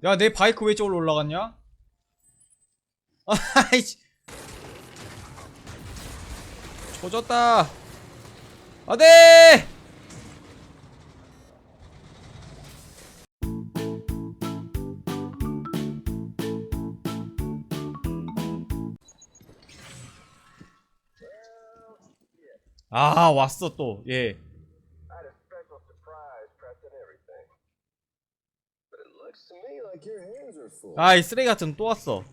야, 내 바이크 왜 저기로 올라갔냐? 아이씨. 조졌다. 안돼. 아, 왔어 또. 예. 아, 이 쓰레기 같은 또 왔어.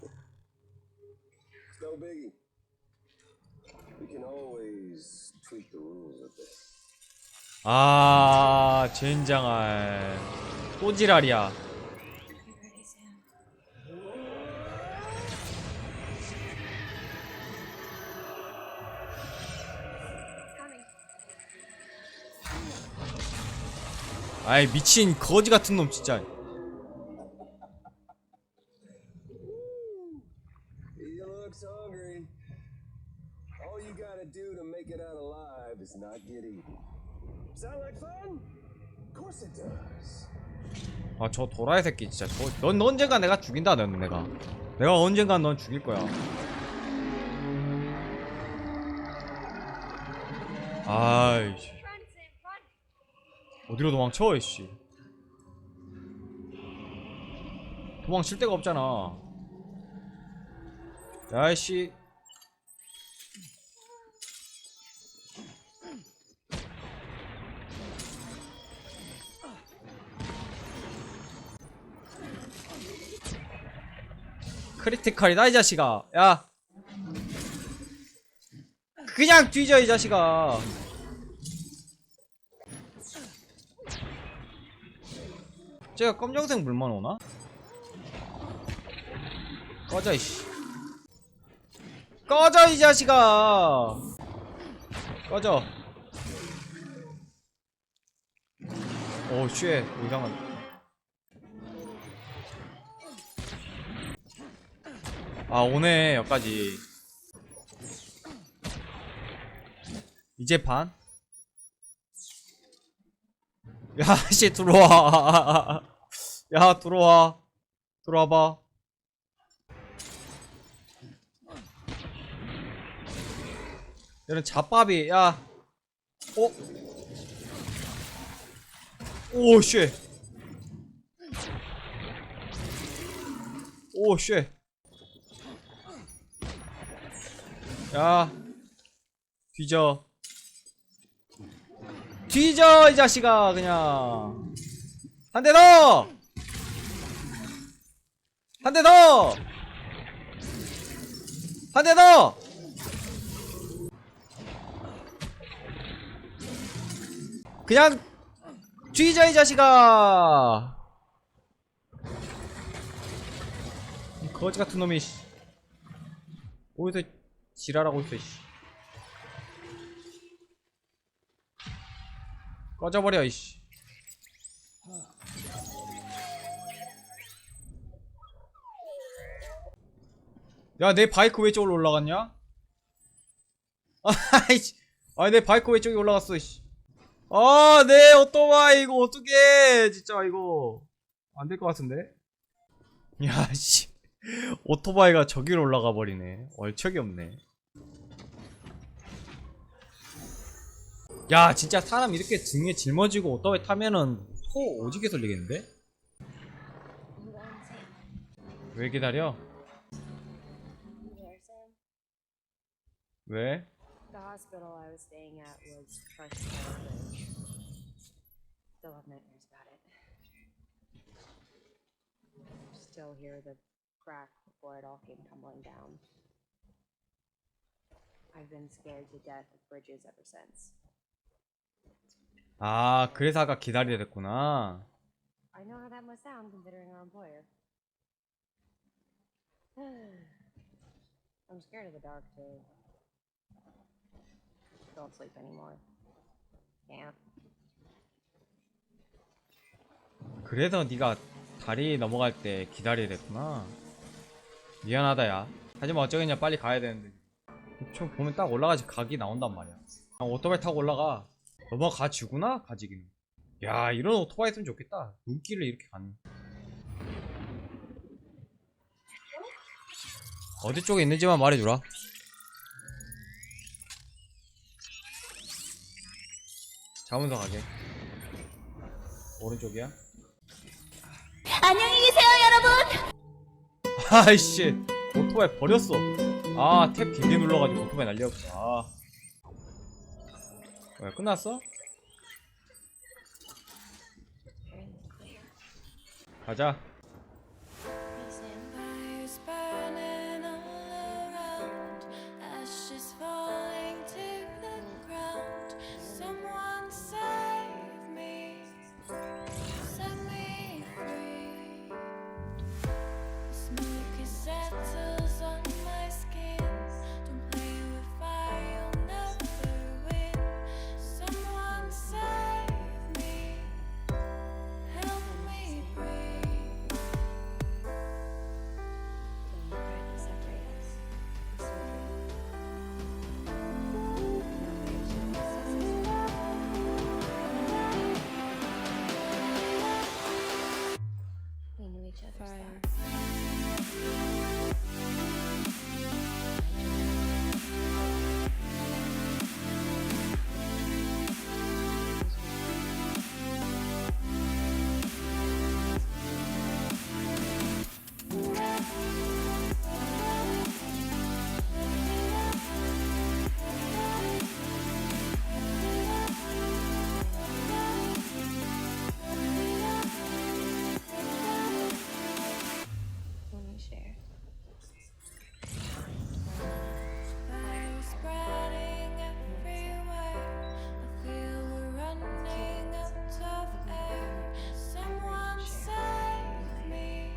아, 젠장할. 또 지랄이야. 아이, 미친 거지 같은 놈 진짜. 아, 저 도라이 새끼 진짜. 넌 언젠가 내가 죽인다. 내가 언젠가 넌 죽일 거야. 아이씨. 어디로 도망쳐, 이씨. 도망칠 데가 없잖아. 야이씨. 크리티컬이다 이 자식아. 야, 그냥 뒤져 이 자식아. 쟤가 검정색 물만 오나? 꺼져 이씨. 꺼져 이 자식아. 꺼져. 오 쉣. 이상한. 아, 오네 여기까지. 이제 반? 야, 씨 들어와. 야, 들어와. 들어와봐. 얘는 잡밥이. 야. 어? 오 쉣. 오 쉣. 야, 뒤져. 뒤져 이 자식아. 그냥 한 대 더. 한 대 더. 한 대 더. 그냥 뒤져 이 자식아. 이 거지 같은 놈이 어디서 지랄하고 있어 이씨. 꺼져버려 이씨. 야, 내 바이크 왜 저기로 올라갔냐? 아이씨. 아, 내 바이크 왜 저기 올라갔어 이씨. 아, 내 오토바이 이거 어떡해. 진짜 이거 안 될 것 같은데. 야, 씨. 오토바이가 저기로 올라가 버리네. 얼척이 없네. 야, 진짜 사람 이렇게 등에 짊어지고 오토바이 타면은 코 오지게 설리겠는데? 왜 기다려? 왜? The hospital I was staying at was crushed by a bridge. Still have nightmares about it. Still hear the crack before it all came tumbling down. I've been scared to death of bridges ever since. 아, 그래서 아까 기다리려 했구나. I know how that must sound considering our employer. I'm scared of the dark too. Don't sleep anymore. Can't. 그래서 네가 다리 넘어갈 때 기다리려 했구나. 미안하다 야. 하지만 어쩌겠냐, 빨리 가야 되는데. 총 보면 딱 올라가지 각이 나온단 말이야. 오토바이 타고 올라가. 넘어가 주구나 가지기는. 야, 이런 오토바이 있으면 좋겠다. 눈길을 이렇게 가는. 어디 쪽에 있는지만 말해주라. 자문서 가게. 오른쪽이야? 안녕히 계세요, 여러분. 아이씨, 오토바이 버렸어. 아, 탭 길게 눌러가지고 오토바이 날려버렸어. 아, 왜 끝났어? 가자. Fires burning all around, ashes falling to the ground. Someone save me, set me free. The smoke settles on my skin. Don't play with fire, you'll never win. Someone save me, help me breathe. We knew each other's Fire. thoughts. When we share. Fire spreading everywhere. I feel we're running out of air. Someone save me,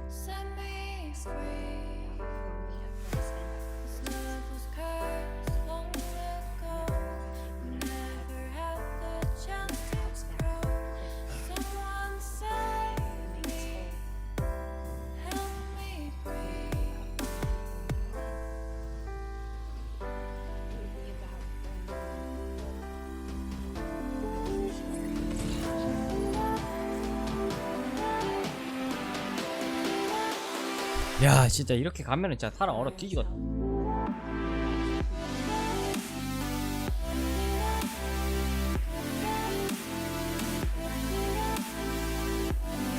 set me free. This love was cursed long ago. We never had the chance to grow. Someone save me, help me breathe. 야, 진짜 이렇게 가면은 진짜 사람 얼어 뒤지거든.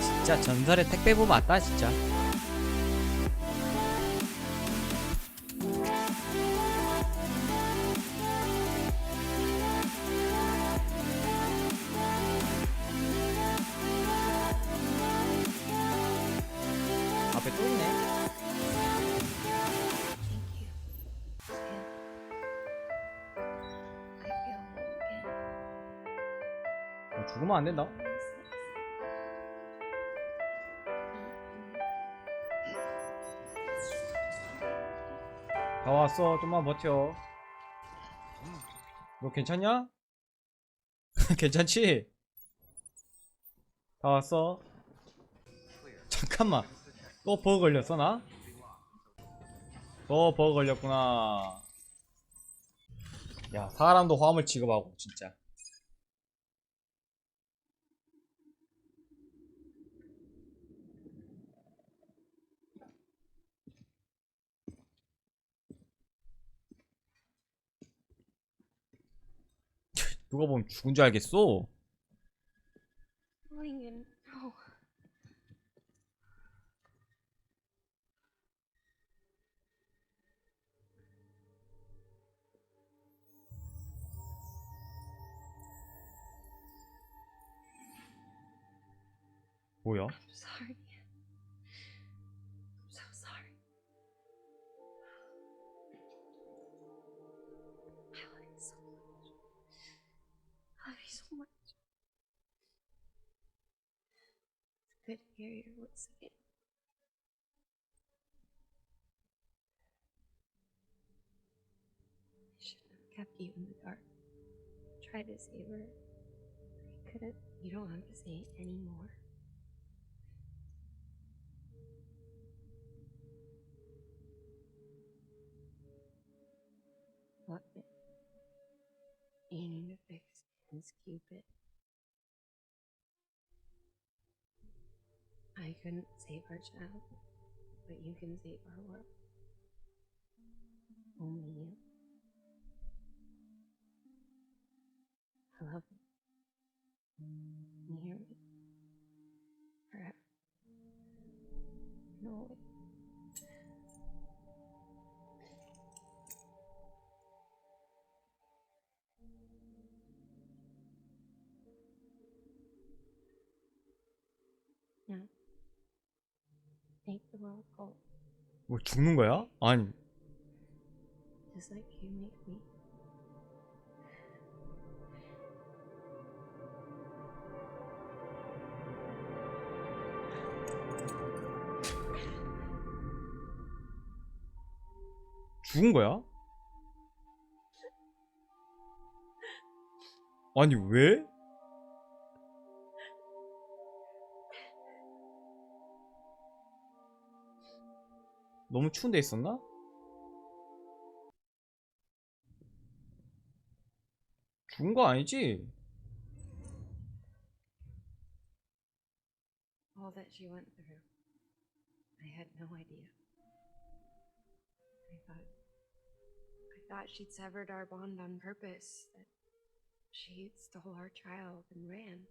진짜 전설의 택배부 맞다 진짜. 앞에 또 있네. Thank you. Sam. I feel whole again. 죽으면 안 된다. 다 왔어. 좀만 버텨. 너 괜찮냐? 괜찮지? 다 왔어. 잠깐만. 또 버그 걸렸어 나? 또 버그 걸렸구나. 야, 사람도 화물 취급하고 진짜. 누가 보면 죽은 줄 알겠어. Lincoln, no. 뭐야? I'm sorry. I'm so sorry. I love you so much. I love you so much. It's good to hear your voice again. I shouldn't have kept you in the dark. Tried to save her. I couldn't. You don't have to say it anymore. What? You need to fix his Cupid. I couldn't save our child, but you can save our world. Only you. I love you. You hear me? Forever. No way. Now, make the world whole, 뭐 죽는 거야? 아니 just like you make me. 죽은 거야? 아니 왜? 너무 추운 데 있었나? 죽은 거 아니지? All that she went through, I had no idea. I thought she'd severed our bond on purpose, that she stole our child and ran.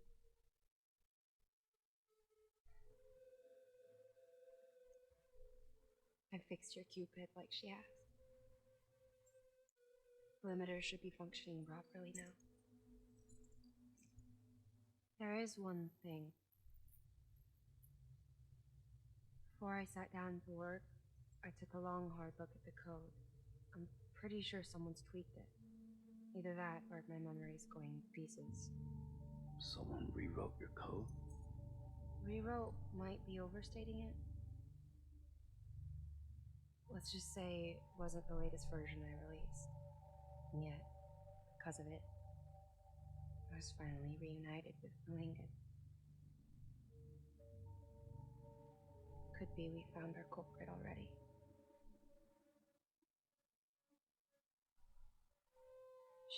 I fixed your Cupid like she asked. Limiter should be functioning properly now. There is one thing. Before I sat down to work, I took a long, hard look at the code. I'm pretty sure someone's tweaked it. Either that or my memory's going to pieces. Someone rewrote your code? Rewrote might be overstating it. Let's just say it wasn't the latest version I released. And yet, because of it, I was finally reunited with Lincoln. Could be we found our culprit already.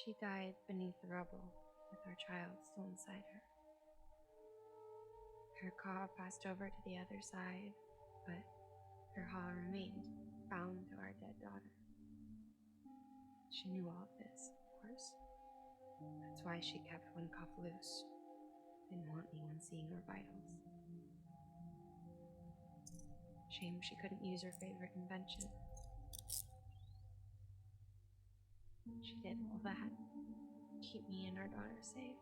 She died beneath the rubble, with our child still inside her. Her caw passed over to the other side, but her haw remained, bound to our dead daughter. She knew all of this, of course. That's why she kept one cuff loose. Didn't want anyone seeing her vitals. Shame she couldn't use her favorite invention. She did all that. Keep me and our daughter safe.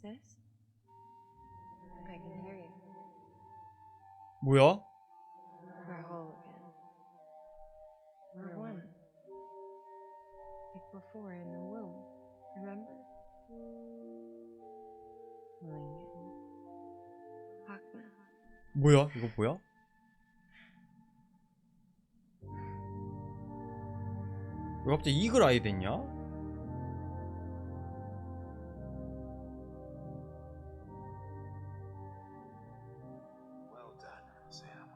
Sis? I can hear you. 뭐야? We're whole again. We're one. Like before in the womb. Remember? Lincoln. Hakna. 뭐야? 이거 뭐야? 왜 갑자기 이글 아이 됐냐? Well done, Sam.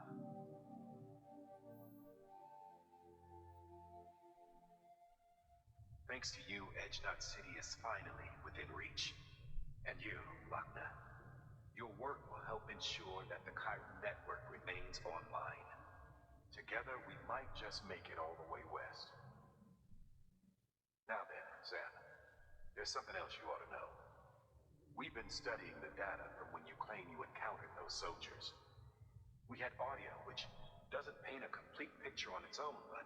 Thanks to you, Edgenut City is finally within reach. And you, Buckner, your work will help ensure that the Chiron network remains online. Together, we might just make it all the way west. Now then, Sam. There's something else you ought to know. We've been studying the data from when you claim you encountered those soldiers. We had audio, which doesn't paint a complete picture on its own, but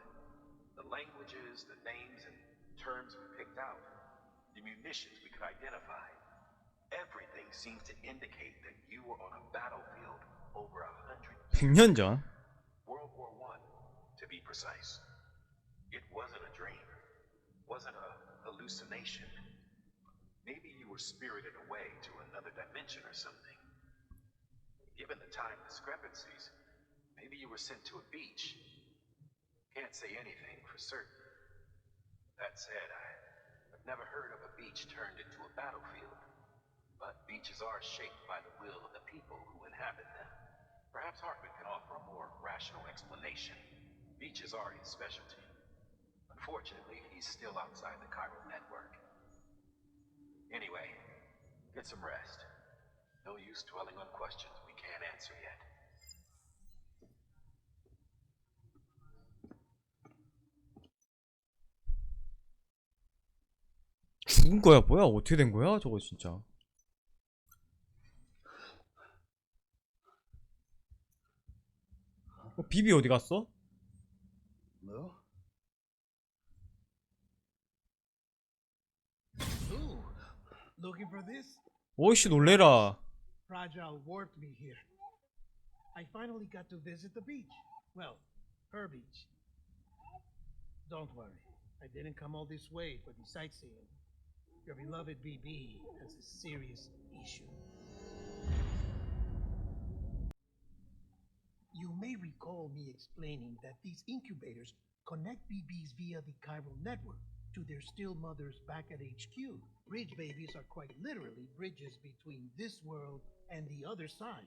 the languages, the names, and terms we picked out, the munitions we could identify, everything seems to indicate that you were on a battlefield over 100 100년 전. World War I, to be precise. It wasn't a dream, wasn't a hallucination. Maybe you were spirited away to another dimension or something. Given the time discrepancies, maybe you were sent to a beach. Can't say anything for certain. That said, I've never heard of a beach turned into a battlefield. But beaches are shaped by the will of the people who inhabit them. Perhaps Hartman can offer a more rational explanation. Beaches are his specialty. Unfortunately, he's still outside the chiral network. Anyway, get some rest. No use dwelling on questions we can't answer yet. 죽은 거야 뭐야? 어떻게 된 거야 저거 진짜. 비비 어디 갔어? Hello? Ooh, looking for this? 오이씨 놀래라. Fragile warped me here. I finally got to visit the beach. Well, her beach. Don't worry, I didn't come all this way for the sightseeing. Your beloved BB has a serious issue. You may recall me explaining that these incubators connect BBs via the chiral network to their still mothers back at HQ. Bridge babies are quite literally bridges between this world and the other side.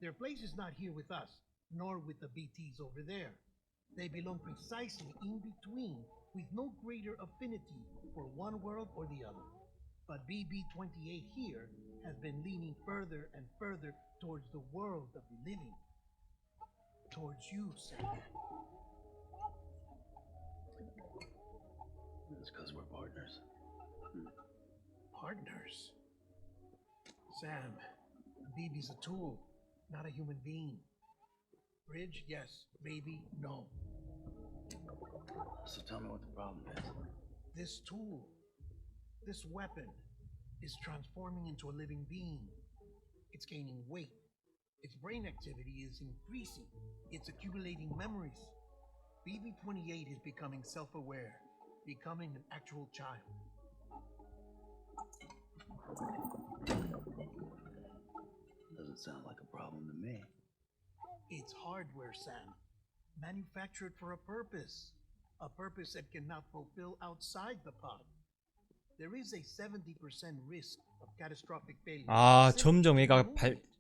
Their place is not here with us, nor with the BTs over there. They belong precisely in between, with no greater affinity for one world or the other. But BB-28 here has been leaning further and further towards the world of the living. Towards you, Sam. It's because we're partners. Partners? Sam, BB's a tool, not a human being. Bridge, yes. Baby, no. So tell me what the problem is. This tool, this weapon, is transforming into a living being. It's gaining weight. Its brain activity is increasing. It's accumulating memories. BB-28 is becoming self-aware, becoming an actual child. Doesn't sound like a problem to me. It's hardware, Sam. Manufactured for a purpose. A purpose that cannot fulfill outside the pod. There is a 70% risk of catastrophic failure. 아 점점 얘가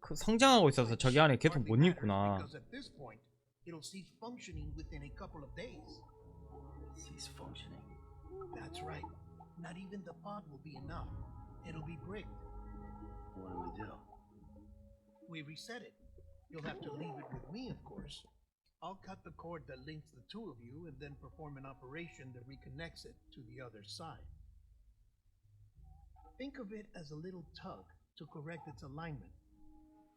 성장하고 있어서 저기 안에 계속 못 읽구나. Because at this point, it'll cease functioning within a couple of days. Cease functioning. That's right. Not even the pod will be enough. It'll be bricked. What do? We reset it. You'll have to leave it with me, of course. I'll cut the cord that links the two of you and then perform an operation that reconnects it to the other side. Think of it as a little tug to correct its alignment,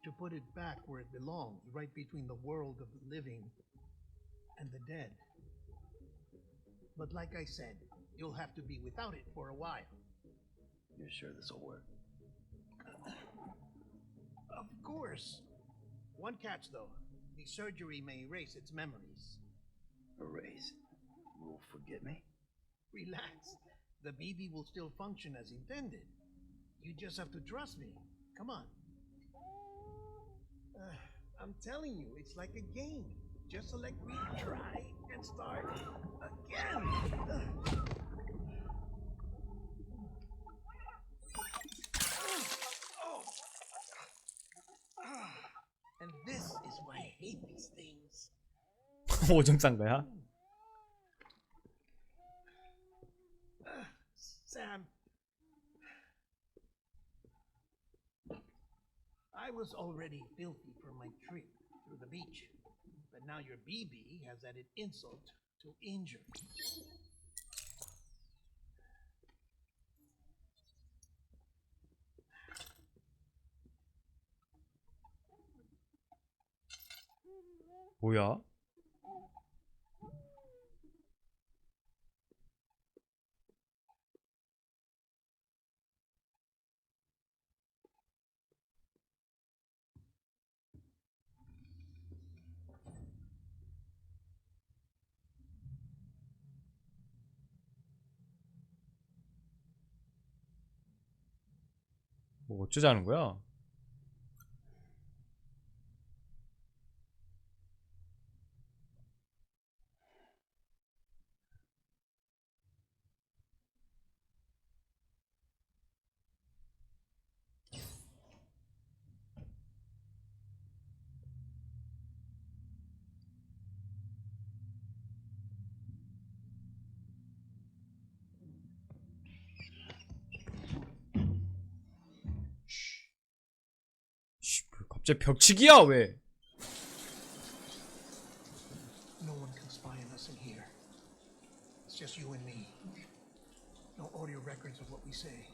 to put it back where it belongs, right between the world of the living and the dead. But like I said, you'll have to be without it for a while. You're sure this will work? Of course. One catch, though. The surgery may erase its memories. Erase? Will forget me? Relax. The BB will still function as intended. You just have to trust me. Come on. I'm telling you, it's like a game. Just select retry and start again. And this is why I hate these things. 오줌 싼 거야? Sam, I was already filthy from my trip through the beach, but now your BB has added insult to injury. 뭐야? 뭐 어쩌자는 거야? 갑자기 벽치기야 왜? No one can spy on us in here. It's just you and me. No audio records of what we say.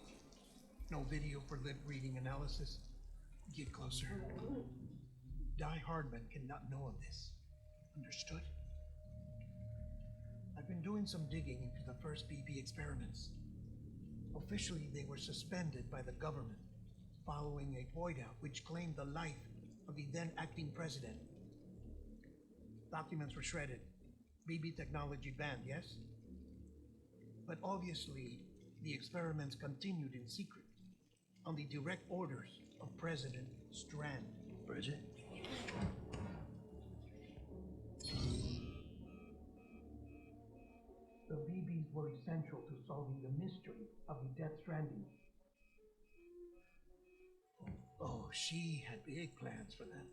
No video for lip reading analysis. Get closer. Die Hardman cannot know of this. Understood? I've been doing some digging into the first BB experiments. Officially, they were suspended by the government following a void out which claimed the life of the then acting president. Documents were shredded. BB technology banned, yes? But obviously, the experiments continued in secret on the direct orders of President Strand. Bridget? The BBs were essential to solving the mystery of the Death Stranding. Oh, she had big plans for them.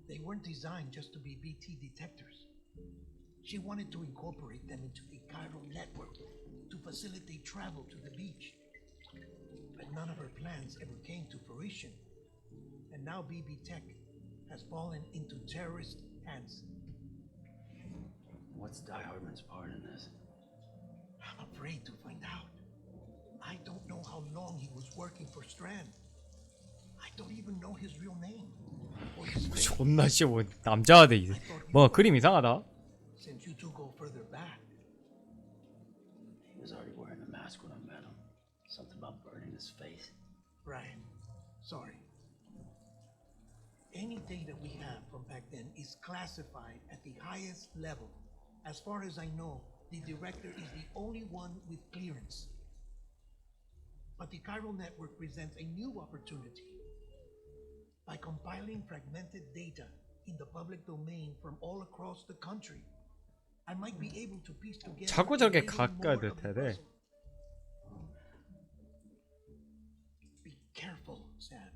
They weren't designed just to be BT detectors. She wanted to incorporate them into the chiral network to facilitate travel to the beach. But none of her plans ever came to fruition. And now BB Tech has fallen into terrorist hands. What's Die Hardman's part in this? I'm afraid to find out. I don't know how long he was working for Strand. I don't even know his real name. Or his face. 존나 씨 뭐 남자가 돼 이제. 뭐 그림 이상하다. Since you two go further back, He was already wearing a mask when I met him. Something about burning his face. right. Sorry. Any data we have from back then is classified at the highest level. As far as I know, the director is the only one with clearance. But the chiral network presents a new opportunity. By compiling fragmented data in the public domain from all across the country, I might be able to piece together 자꾸 저렇게 a little 가까이 more of the 대대. puzzle. Be careful, Sam.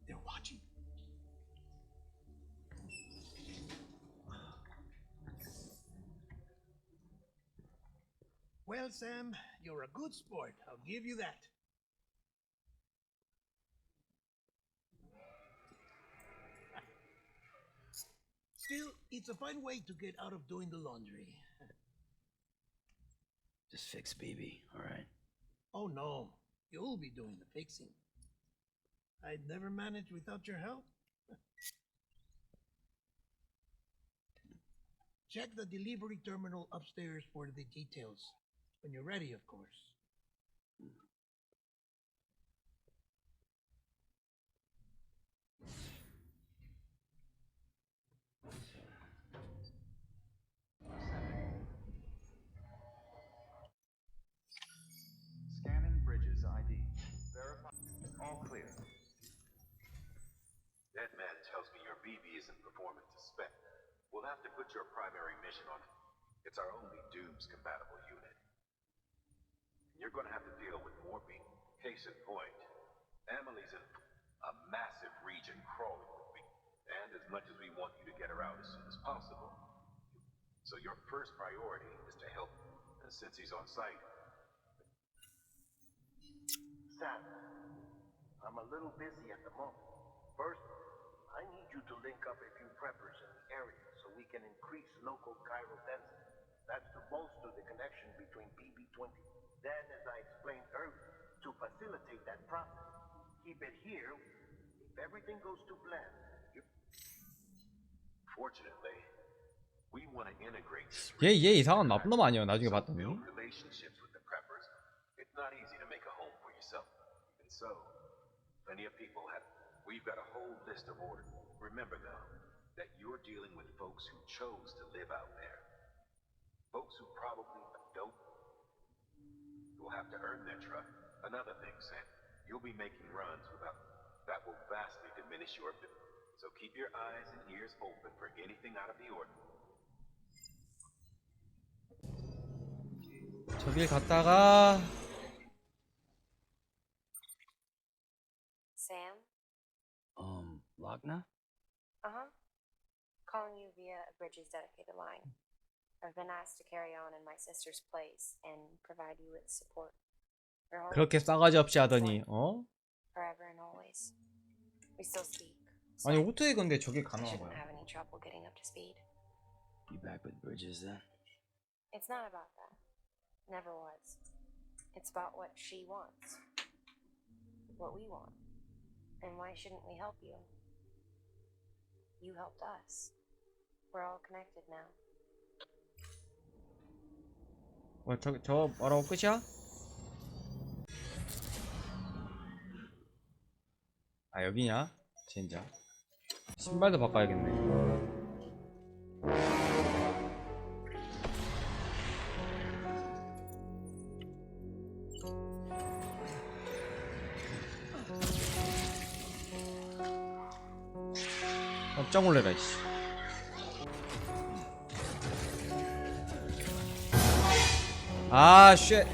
They're watching. Well, Sam, you're a good sport. I'll give you that. Still, it's a fun way to get out of doing the laundry. Just fix BB, alright? Oh no, you'll be doing the fixing. I'd never manage without your help. Check the delivery terminal upstairs for the details. When you're ready, of course. Scanning Bridges ID. Verify. All clear. That man tells me your BB isn't performing to spec. We'll have to put your primary mission on it. It's our only Dooms-compatible unit. You're gonna have to deal with more people. Case in point, Emily's in a massive region crawling with me. And as much as we want you to get her out as soon as possible, so your first priority is to help him, since he's on site. Sam, I'm a little busy at the moment. First, I need you to link up a few preppers in the area so we can increase local chiral density. That's to bolster the connection between BB-20. Then, as I explained earlier, to facilitate that process, keep it here. If everything goes to plan, you... Fortunately, we want to integrate 얘 이상한 나쁜 놈 아니야 나중에 봤더니. build relationships with the preppers. It's not easy to make a home for yourself. And so, plenty of people have. We've got a whole list of orders. Remember though, that you're dealing with folks who chose to live out there. Folks who probably don't. Will have to earn their trust. Another thing, Sam, you'll be making runs without that will vastly diminish your ability. So keep your eyes and ears open for anything out of the ordinary. 저길 갔다가 Sam? Lochna? Uh-huh. Calling you via a Bridges dedicated line. I've been asked to carry on in my sister's place and provide you with support. Your whole 그렇게 싸가지 없이 하더니 어? forever and always. We still speak. 아니 어떻게 근데 저게 I 가능한 shouldn't 거야? have any trouble getting up to speed. You back with Bridges then? It's not about that. Never was. It's about what she wants. What we want. And why shouldn't we help you? You helped us. We're all connected now. 저 뭐라고 끝이야? 아 여기냐? 젠장. 신발도 바꿔야겠네. 깜짝 놀래라 이씨. 아 쉣.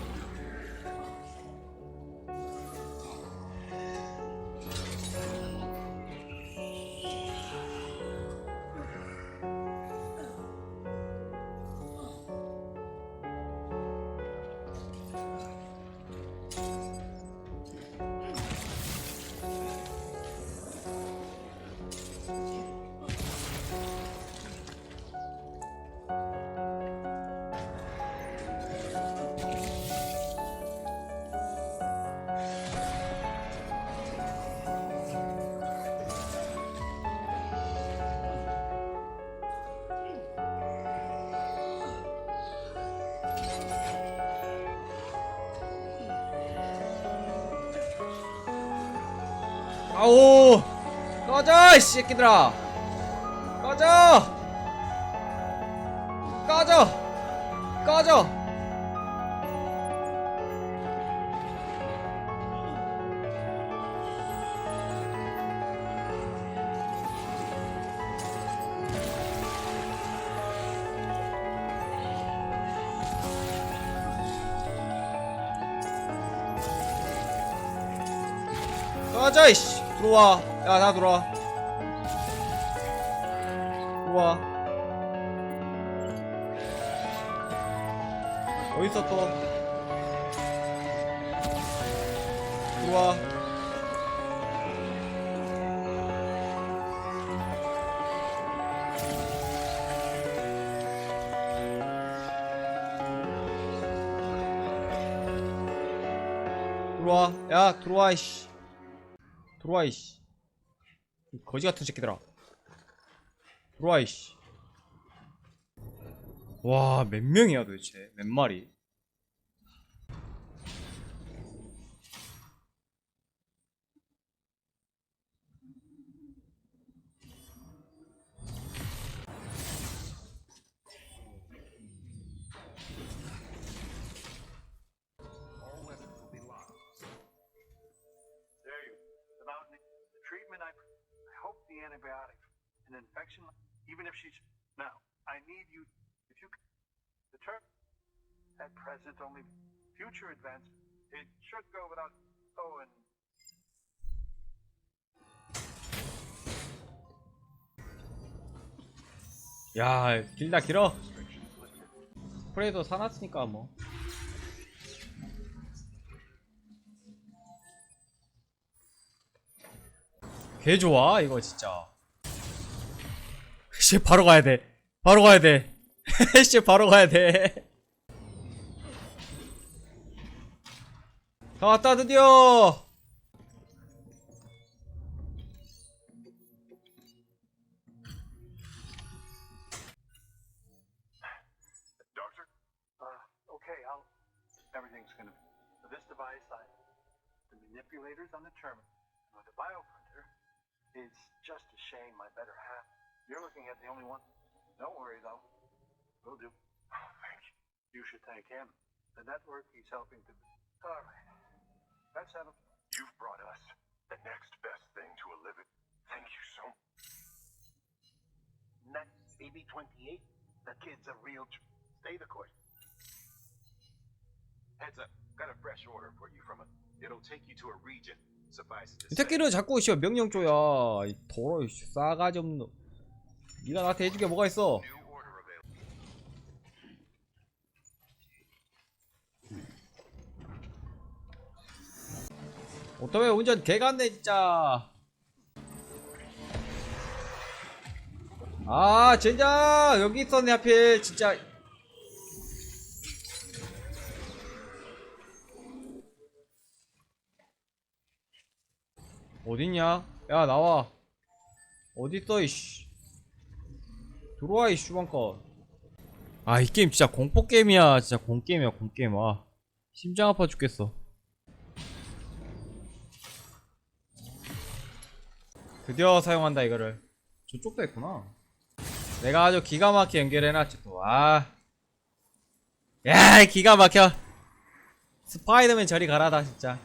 아오! 꺼져! 이 새끼들아! 꺼져! 꺼져! 꺼져! 꺼져 이씨! 들어와. 야, 나 들어와. 들어와. 어딨어 또? 들어와. 들어와. 야, 들어와 이씨. 들어와 이씨. 거지 같은 새끼들아. 들어와 이씨. 와, 몇 명이야 도대체? 몇 마리? All weapons will be locked. There you. About the treatment, I hope the antibiotics, an infection, even if she's now. I need you. If you the term at present only future events. It should go without. Oh, and 야, 길다 길어. 스프레이도 사놨으니까 뭐. 개 좋아 이거 진짜. 씨 바로 가야 돼. 바로 가야 돼. 씨 바로 가야 돼. 다 왔다 드디어. this device, the manipulators on the terminal, with the bioprinter, it's just a shame my better half. You're looking at the only one. Don't worry though. Will do. Oh, thank you. You should thank him. The network he's helping to. All right. Let's have a. You've brought us the next best thing to a living. Thank you so much. Next, BB-28. The kid's a real. Stay the course. Heads up. Got a fresh order for you from a. It'll take you to a region. Suffice it to 이 say. 새끼를 자꾸 씨발 명령 줘야 이 더러이 싸가지 없는 놈. 네가 나한테 해줄 게 뭐가 있어? New order available. 오토바이 운전 개같네 진짜. 아 젠장 여기 있었네 하필 진짜. 어딨냐? 야 나와. 어딨어 이씨. 들어와 이 슈방컷. 아 이 게임 진짜 공포게임이야. 진짜 공게임이야 공게임. 아 심장 아파 죽겠어. 드디어 사용한다 이거를. 저쪽도 있구나. 내가 아주 기가 막히게 연결해놨지 또. 아 야 기가 막혀. 스파이더맨 저리 가라다 진짜.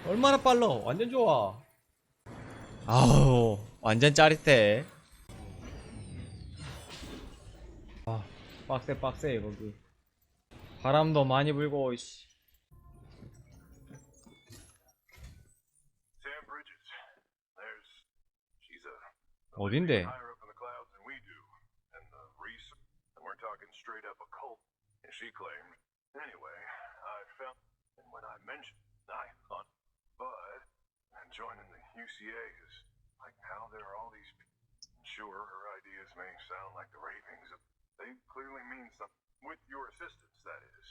얼마나 빨라. 완전 좋아. 아우 완전 짜릿해. 아 빡세 거기. 바람도 많이 불고 씨. Sam Bridges. There's. She's a. 어딘데? Higher up in the clouds than we do. And the research. And we're talking straight up occult. And she claimed. Anyway, I found. And when I mentioned. I thought. But. And joining the UCA is. Like how there are all these. Sure, her ideas may sound like the ravings of. They clearly mean something. With your assistance, that is.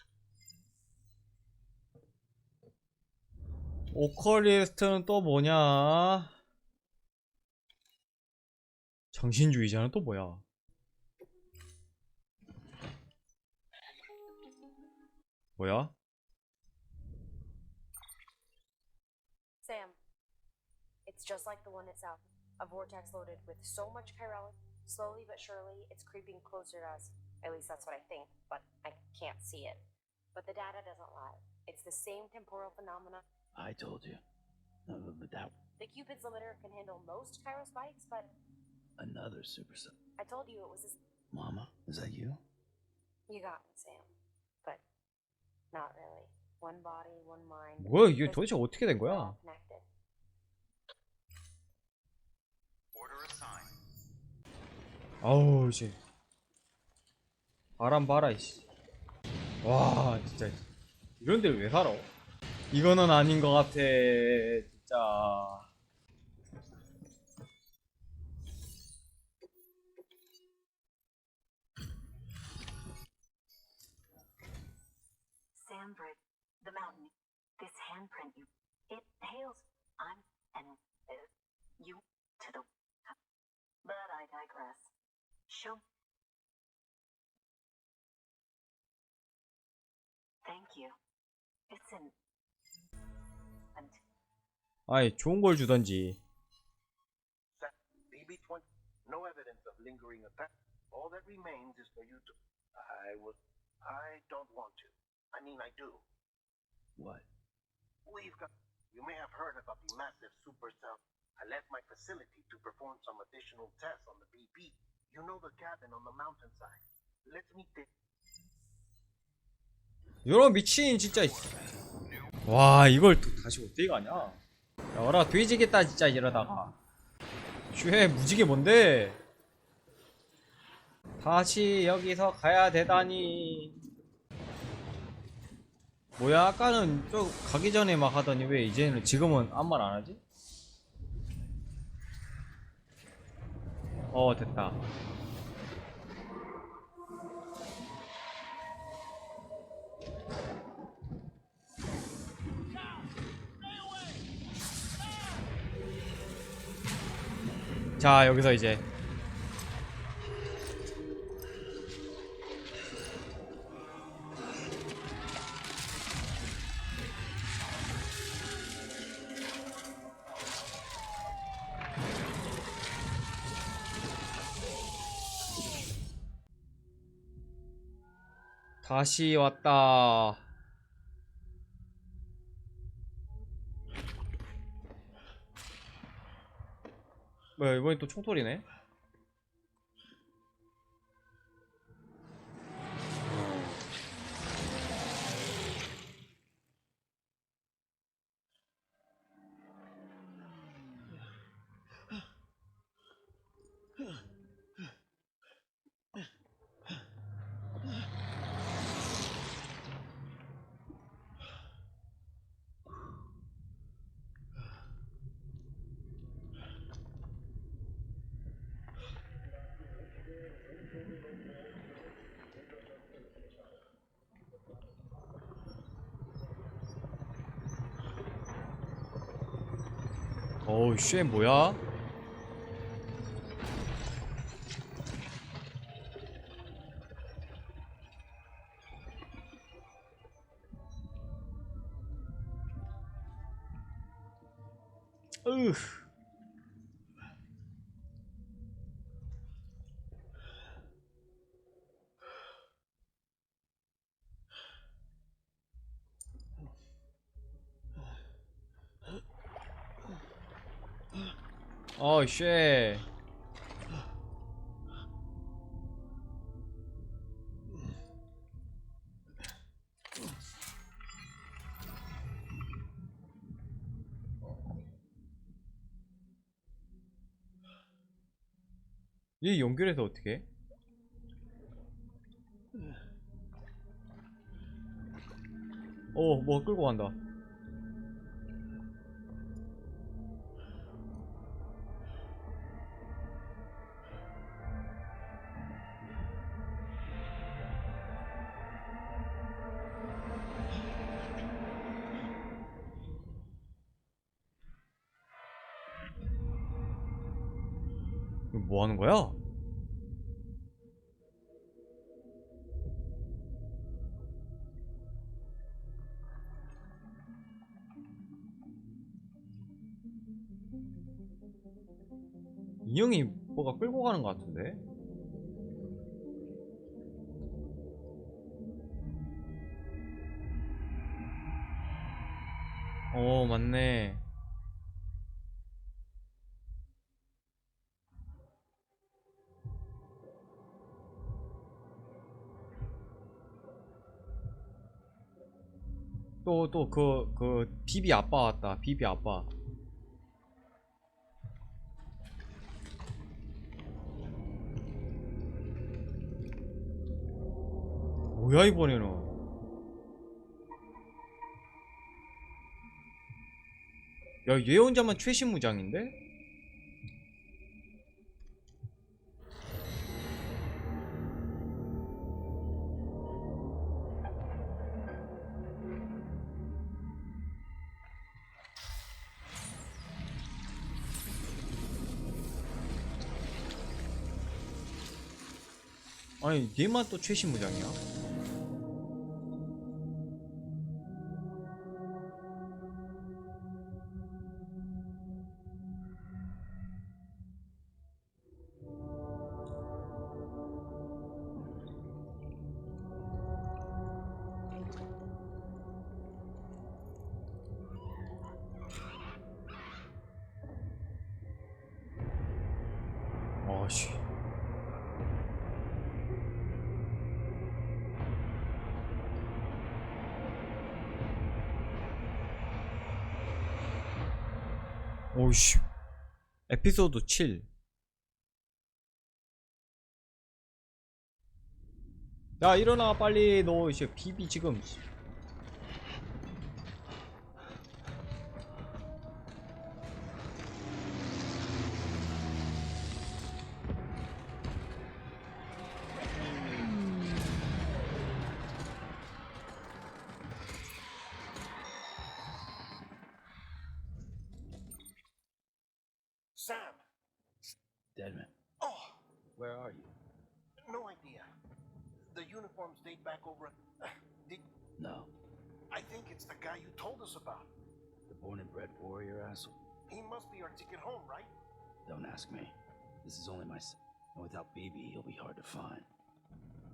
오컬리스트는 또 뭐냐? 정신주의자는 또 뭐야? 뭐야? Sam, it's just like the one itself. A vortex loaded with so much chirality. Slowly but surely, it's creeping closer to us. At least that's what I think, but I can't see it. But the data doesn't lie. It's the same temporal phenomena. I told you. But that The Cupid's limiter can handle most chiral spikes, but another supercell. I told you it was this. Mama, is that you? You got me, Sam. But not really. One body, one mind. 뭐야 이게 도대체 어떻게 된 We're 거야? all connected. Order assigned. 아우 씨. 바람 봐라 이씨. 와 진짜 이런 데를 왜 살아? 이거는 아닌 것 같아 진짜. Sandbridge, the mountain, this handprint it hails, I'm and you to the. But I digress. Show. Thank you. It's an. 아이 좋은 걸 주던지. BB-20. No evidence of lingering effect. All that remains is for you to. I don't want to. I mean, I do. What? We've got. You may have heard about the massive supercell. I left my facility to perform some additional tests on the BB. You know the cabin on the mountainside. Let's meet there. 이런 미친 진짜. 와 이걸 또 다시 어떻게 가냐? 야 어라 뒤지겠다 진짜 이러다가. 슈해 무지개 뭔데? 다시 여기서 가야 되다니. 뭐야 아까는 저 가기 전에 막 하더니 왜 이제는 지금은 아무 말 안 하지? 됐다. 자 여기서 이제 다시 왔다. 뭐야, 이번엔 또 총소리네? 어우 쉣 뭐야? 으. 어우 쉣. 얘 연결해서 어떻게 해? 뭐 끌고 간다. 이거 뭐 하는 거야? 인형이 뭐가 끌고 가는 것 같은데? 맞네. 또 비비 아빠 왔다. 비비 아빠. 뭐야 이번에는? 야, 얘 혼자만 최신 무장인데? 아니, 얘만 또 최신 무장이야? 씨. 오씨. 에피소드 7. 야, 일어나 빨리. 너 이제 비비 지금. Sam! Deadman, Oh, where are you? no idea. The uniforms date back over. Did, No. I think it's the guy you told us about. The born and bred warrior asshole? He must be our ticket home, right? Don't ask me. This is only my son. And without BB, he'll be hard to find.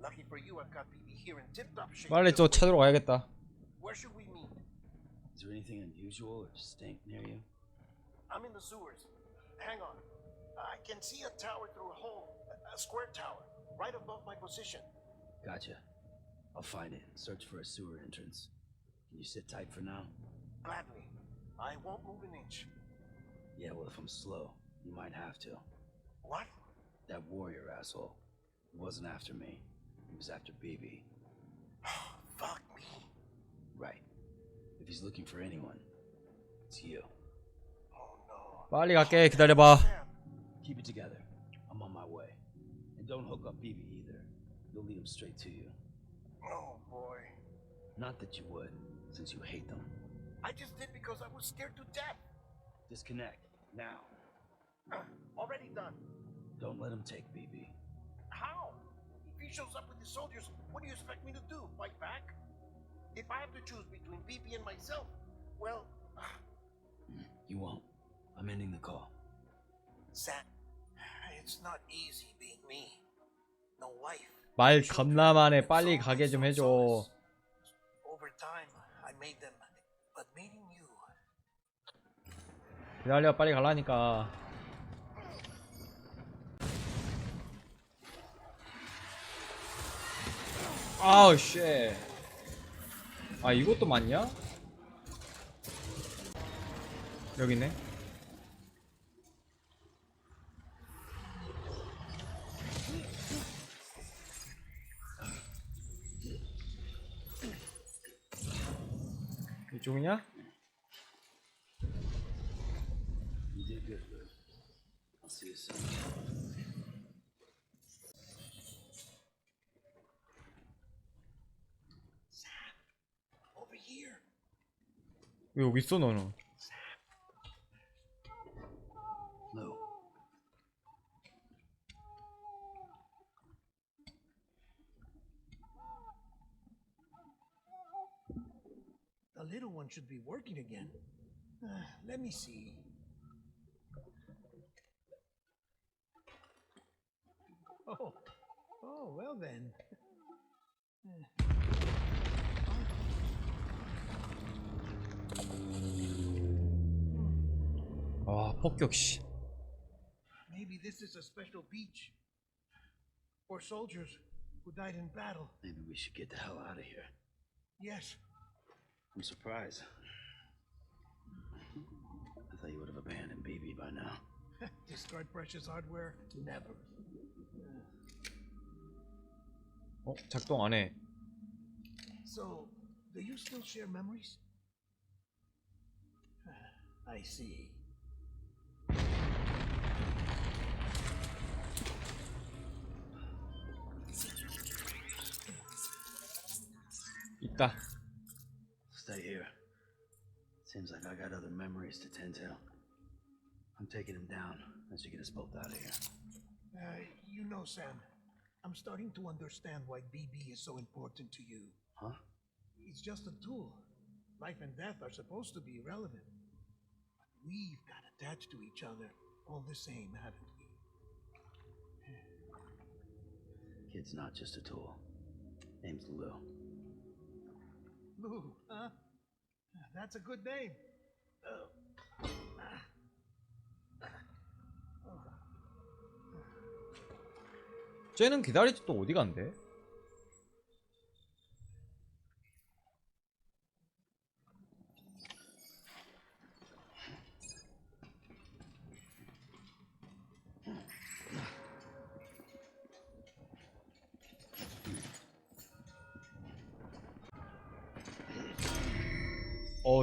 Lucky for you, I've got BB here in tip-top shape. 빨리 저 찾으러 가야겠다. Where should we meet? Is there anything unusual or distinct near you? I'm in the sewers. Hang on. I can see a tower through a hole. A square tower. Right above my position. Gotcha. I'll find it and search for a sewer entrance. Can you sit tight for now? Gladly. I won't move an inch. Yeah, well, if I'm slow, you might have to. What? That warrior asshole. He wasn't after me. He was after BB. Fuck me. Right. If he's looking for anyone, it's you. Oh no. 빨리 갈게. 기다려봐. Sam, Keep it together. I'm on my way. And don't hook up BB either. You'll lead him straight to you. oh boy. Not that you would, since you hate them. I just did because I was scared to death. Disconnect. Now. Already done. Don't let him take BB. How? If he shows up with his soldiers, what do you expect me to do? Fight back? If I have to choose between BB and myself, well, You won't. I'm ending the call. Sam, it's not easy being me. No wife. 말 겁나 많네. 빨리 가게 좀 해줘. Over time, I made them, but meeting you. 기다려. 빨리 가라니까. 아우 쉣. 아 이것도 맞냐? 여기 있네. 이쪽이냐? You did good, Luke. I'll see you soon. Over here. 왜 여기 있어 너는? Lou. The little one should be working again. Let me see. Oh, well then. 아 폭격 씨. Maybe this is a special beach. For soldiers who died in battle. Maybe we should get the hell out of here. Yes. I'm surprised. I thought you would have abandoned BB by now. Discard precious hardware? Never. 어 작동 안 해. So, do you still share memories? I see. 있다. Stay here. Seems like I got other memories to tend to. I'm taking him down as you get us both out of here. You know, Sam, I'm starting to understand why BB is so important to you. Huh? It's just a tool. Life and death are supposed to be irrelevant. But we've got attached to each other all the same, haven't we? Kid's not just a tool. Name's Lou. Lou, huh? That's a good name. 쟤는 기다리지 또 어디 간대?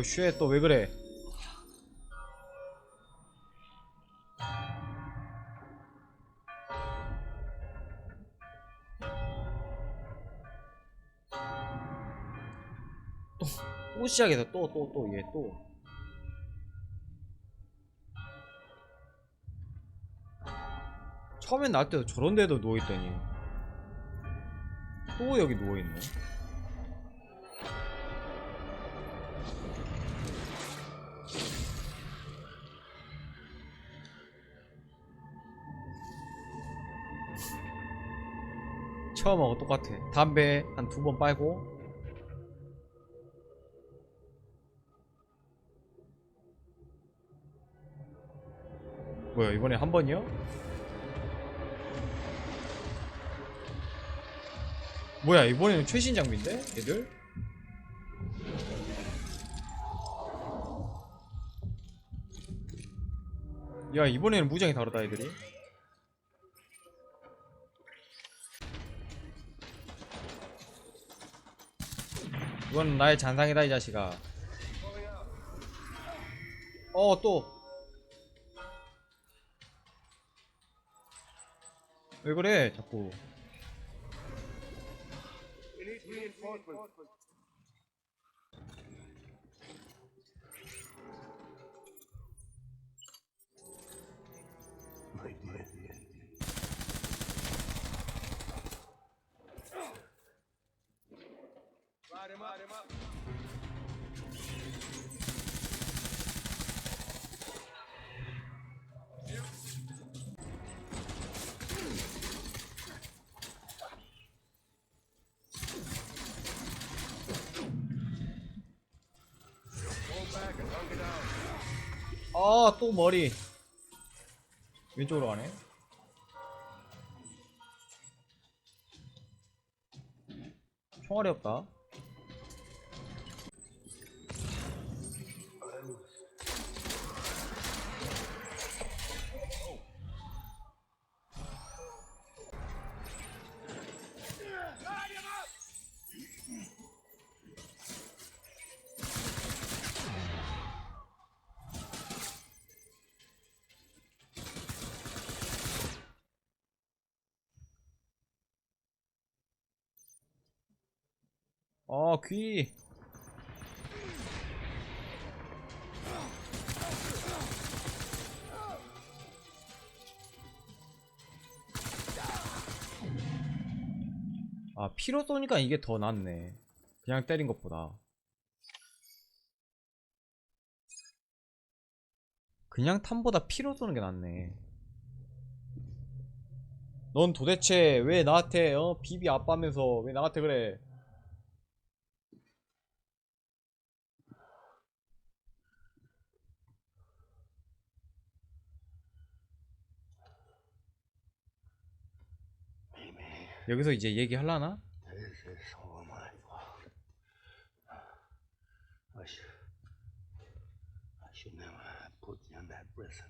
쉣, 또 왜 그래? 또 시작해서 또 얘 또. 처음엔 나올 때도 저런 데도 누워있더니 또 여기 누워있네. 처음하고 똑같아. 담배 한 2번 빨고. 뭐야 이번에 한 번이요? 뭐야 이번에는 최신 장비인데? 얘들? 야 이번에는 무장이 다르다 애들이. 이건 나의 잔상이다 이 자식아. 또 왜 그래 자꾸. 또 머리 왼쪽으로 가네. 총알이 없다. 귀. 피로 쏘니까 이게 더 낫네. 그냥 때린 것보다. 그냥 탐보다 피로 쏘는 게 낫네. 넌 도대체 왜 나한테 비비 아빠면서 왜 나한테 그래? 여기서 이제 얘기하려나? This is all my fault. I should never have put you in that prison.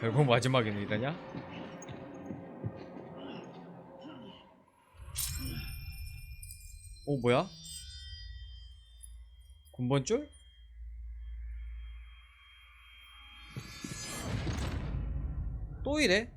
결국 마지막에는 이러냐? 뭐야? 군번줄? 또 이래?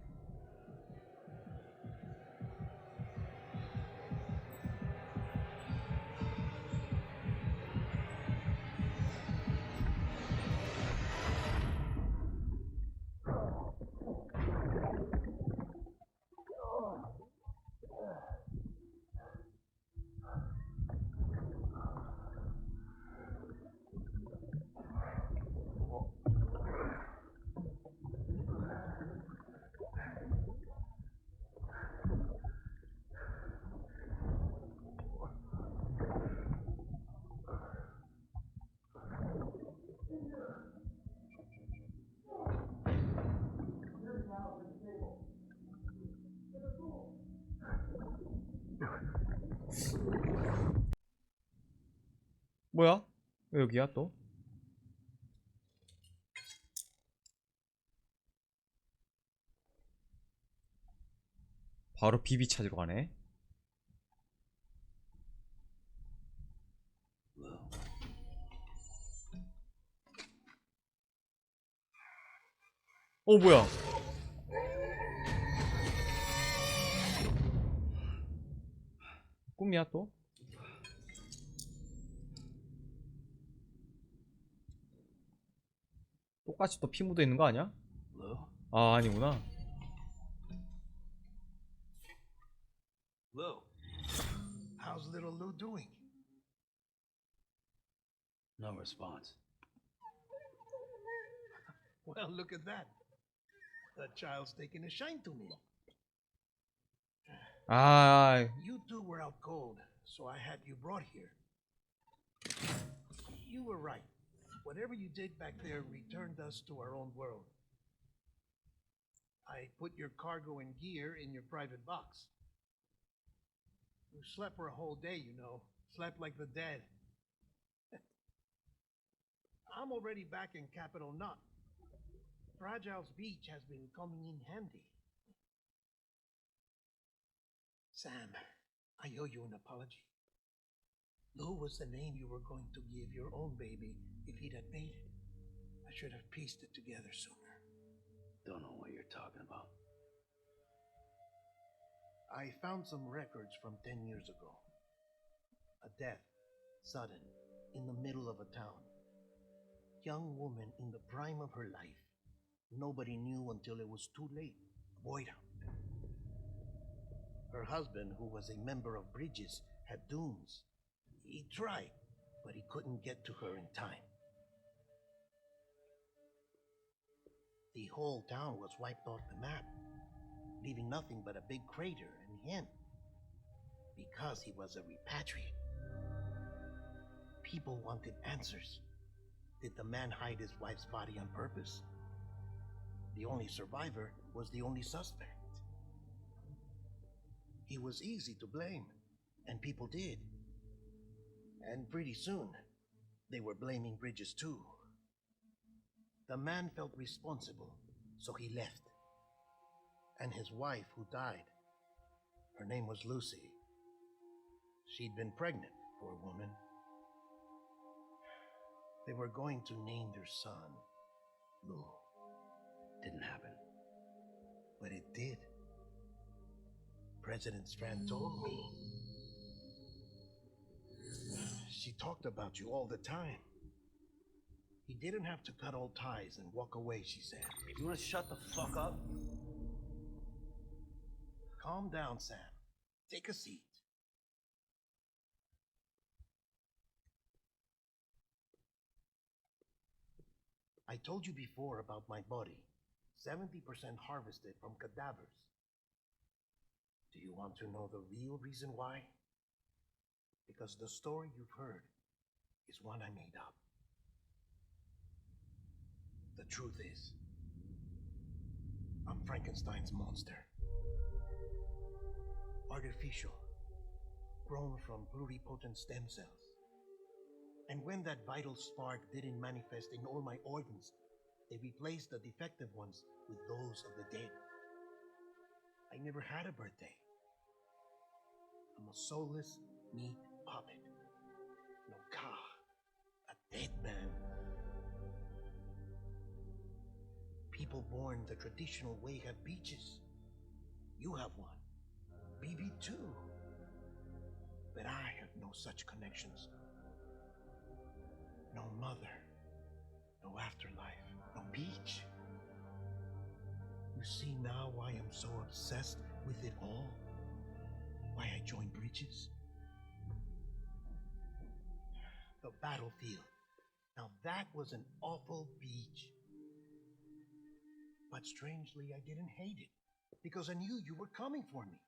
뭐야? 왜 여기야 또? 바로 비비 찾으러 가네. 뭐야? 꿈이야 또? 똑같이 또 피 묻어 있는 거 아니야? Lou? 아, 아니구나. Lou? How's little Lou doing? No response. Well, look at that. The child's taking a shine to me. 아, You two were out cold, so I had you brought here. You were right. Whatever you did back there returned us to our own world. I put your cargo and gear in your private box. You slept for a whole day, you know. Slept like the dead. I'm already back in Capital Knot. Fragile's beach has been coming in handy. Sam, I owe you an apology. Lou was the name you were going to give your own baby if he'd had made it. I should have pieced it together sooner. Don't know what you're talking about. I found some records from 10 years ago. A death, sudden, in the middle of a town. Young woman in the prime of her life. Nobody knew until it was too late. Boy out. Her husband, who was a member of Bridges, had dunes. He tried, but he couldn't get to her in time. The whole town was wiped off the map, leaving nothing but a big crater and him. Because he was a repatriate. People wanted answers. Did the man hide his wife's body on purpose? The only survivor was the only suspect. He was easy to blame, and people did. And pretty soon, they were blaming Bridges too. The man felt responsible, so he left. And his wife, who died, her name was Lucy. She'd been pregnant, poor woman. They were going to name their son Lou. Didn't happen. But it did. President Strand told me. She talked about you all the time. He didn't have to cut all ties and walk away, she said. You wanna shut the fuck up? Calm down, Sam. Take a seat. I told you before about my body. 70% harvested from cadavers. Do you want to know the real reason why? Because the story you've heard is one I made up. The truth is, I'm Frankenstein's monster. Artificial, grown from pluripotent stem cells. And when that vital spark didn't manifest in all my organs, they replaced the defective ones with those of the dead. I never had a birthday. I'm a soulless meat puppet. No car. A dead man. People born the traditional way have beaches. You have one. BB too. But I have no such connections. No mother. No afterlife. No beach. You see now why I'm so obsessed with it all? Why I joined Bridges? The battlefield. Now that was an awful beach. But strangely, I didn't hate it. Because I knew you were coming for me.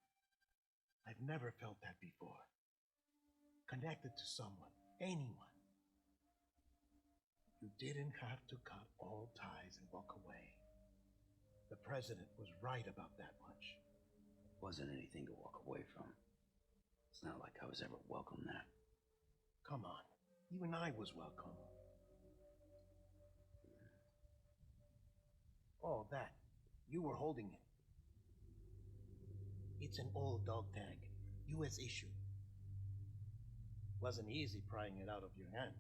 I've never felt that before. Connected to someone. Anyone. You didn't have to cut all ties and walk away. The president was right about that much. Wasn't anything to walk away from. It's not like I was ever welcome there. Come on. Even I was welcome. Oh, that. You were holding it. It's an old dog tag. US issue. Wasn't easy prying it out of your hand.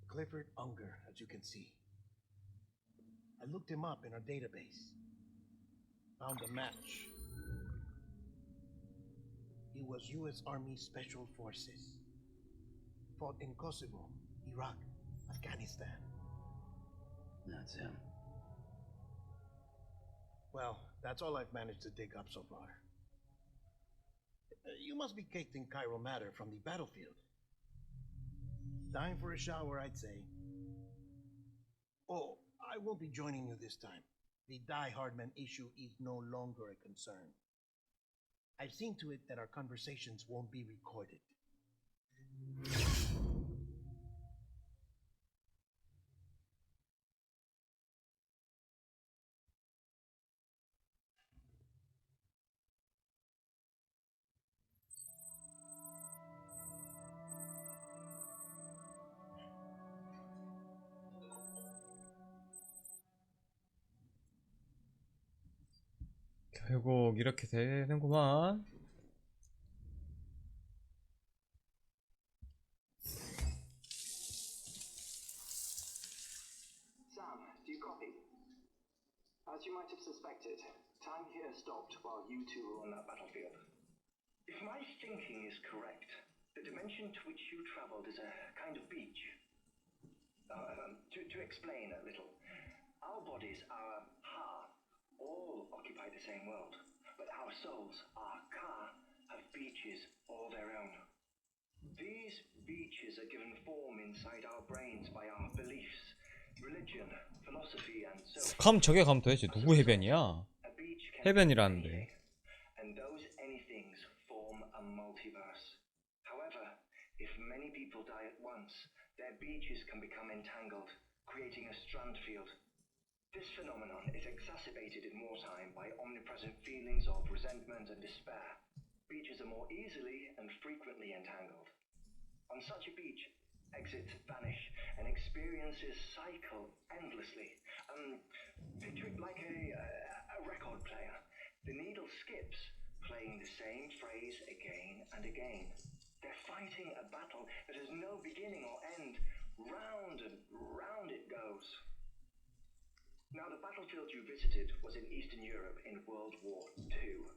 Clifford Unger, as you can see. I looked him up in our database. Found a match. He was US Army Special Forces. Fought in Kosovo, Iraq, Afghanistan. That's him. Well, that's all I've managed to dig up so far. You must be caked in chiral matter from the battlefield. Time for a shower, I'd say. Oh, I won't be joining you this time. The Die Hardman issue is no longer a concern. I've seen to it that our conversations won't be recorded. 결국 이렇게 되는구만. Sam, do you copy? As you might have suspected, time here stopped while you two were on that battlefield. If my thinking is correct, the dimension to which you traveled is a kind of beach. To explain a little, our bodies, our ha, all occupy the same world, but our souls, our ka, have beaches all their own. These beaches are given form inside our brains by our beliefs, religion, philosophy, and so 감 저게 가면 도대체 누구 해변이야? a beach can 해변이라는데. and those anythings form a multiverse. However, if many people die at once, their beaches can become entangled, creating a strand field. This phenomenon is exacerbated in wartime by omnipresent feelings of resentment and despair. Beaches are more easily and frequently entangled. On such a beach, exits vanish and experiences cycle endlessly. Picture it like a record player. The needle skips, playing the same phrase again and again. They're fighting a battle that has no beginning or end. Round and round it goes. Now, the battlefield you visited was in Eastern Europe in World War II,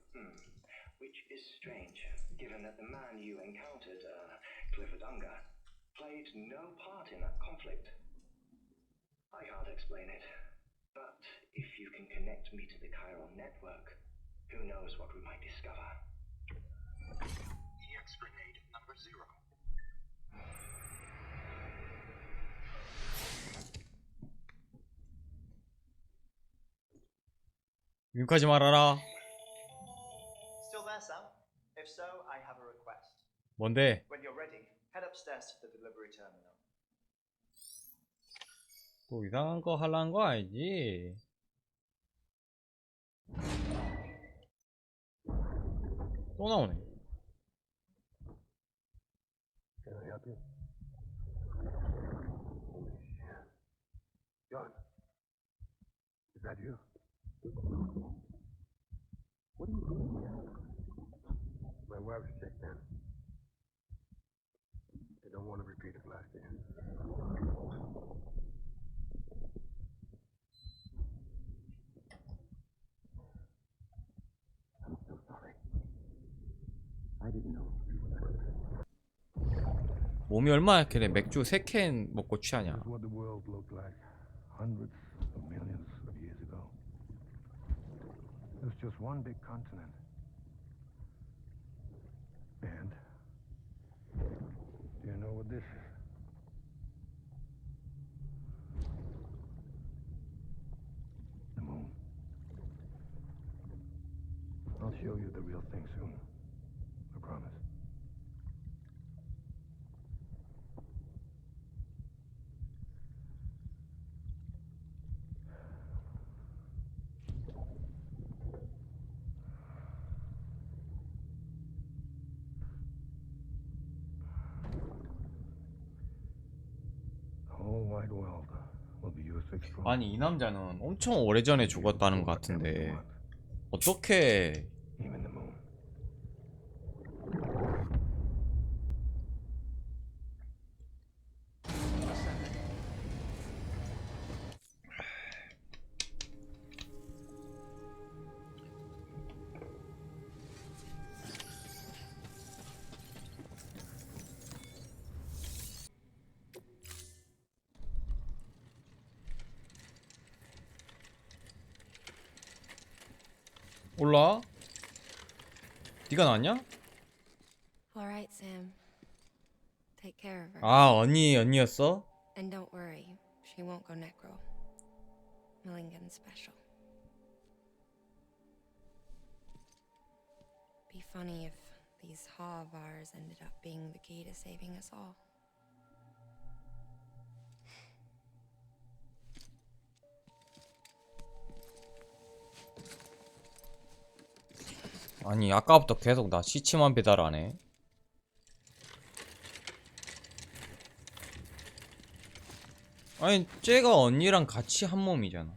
which is strange, given that the man you encountered, Clifford Unger, played no part in that conflict. I can't explain it, but if you can connect me to the chiral network, who knows what we might discover. EX grenade number 0. 여기까지 말아라. Still there, Sam? If so, I have a request. 뭔데? When you're ready, head upstairs to the delivery terminal. 또 이상한 거 하려는 거 아니지? 또 나오네. Can I help you? John, is that you? What are you doing here? My wife's checked in. I don't want to repeat of last year. I'm so sorry. I didn't know. 몸이 얼마나 약해? 맥주 3캔 먹고 취하냐? This is what the world looked like hundreds of millions of years ago. It was just one big continent. And do you know what this is? The moon. I'll show you the real thing soon. I promise. 아니 이 남자는 엄청 오래전에 죽었다는 것 같은데 어떻게 올라? 네가 나왔냐? Alright, Sam. Take care of her. 아 언니였어? And don't worry, she won't go necro. Milligan's special. Be funny if these Ha of ours ended up being the key to saving us all. 아니 아까부터 계속 나 시치만 배달하네. 아니 쟤가 언니랑 같이 한 몸이잖아.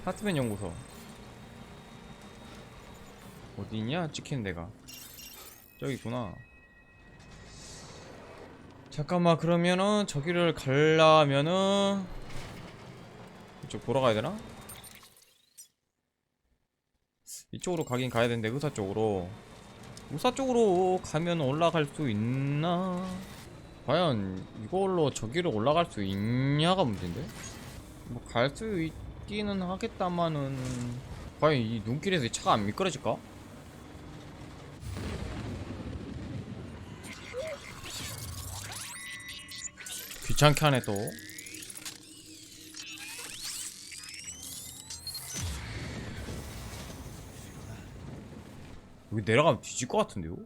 하트맨 연구소 어디 있냐? 찍히는 데가 저기 있구나. 잠깐만 그러면은 저기를 가려면은 이쪽 돌아가야 되나? 이쪽으로 가긴 가야 되는데 의사 쪽으로 가면 올라갈 수 있나? 과연 이걸로 저기로 올라갈 수 있냐가 문제인데? 뭐 갈 수 있기는 하겠다마는 과연 이 눈길에서 이 차가 안 미끄러질까? 귀찮게 하네 또. 여기 내려가면 뒤질 것 같은데요?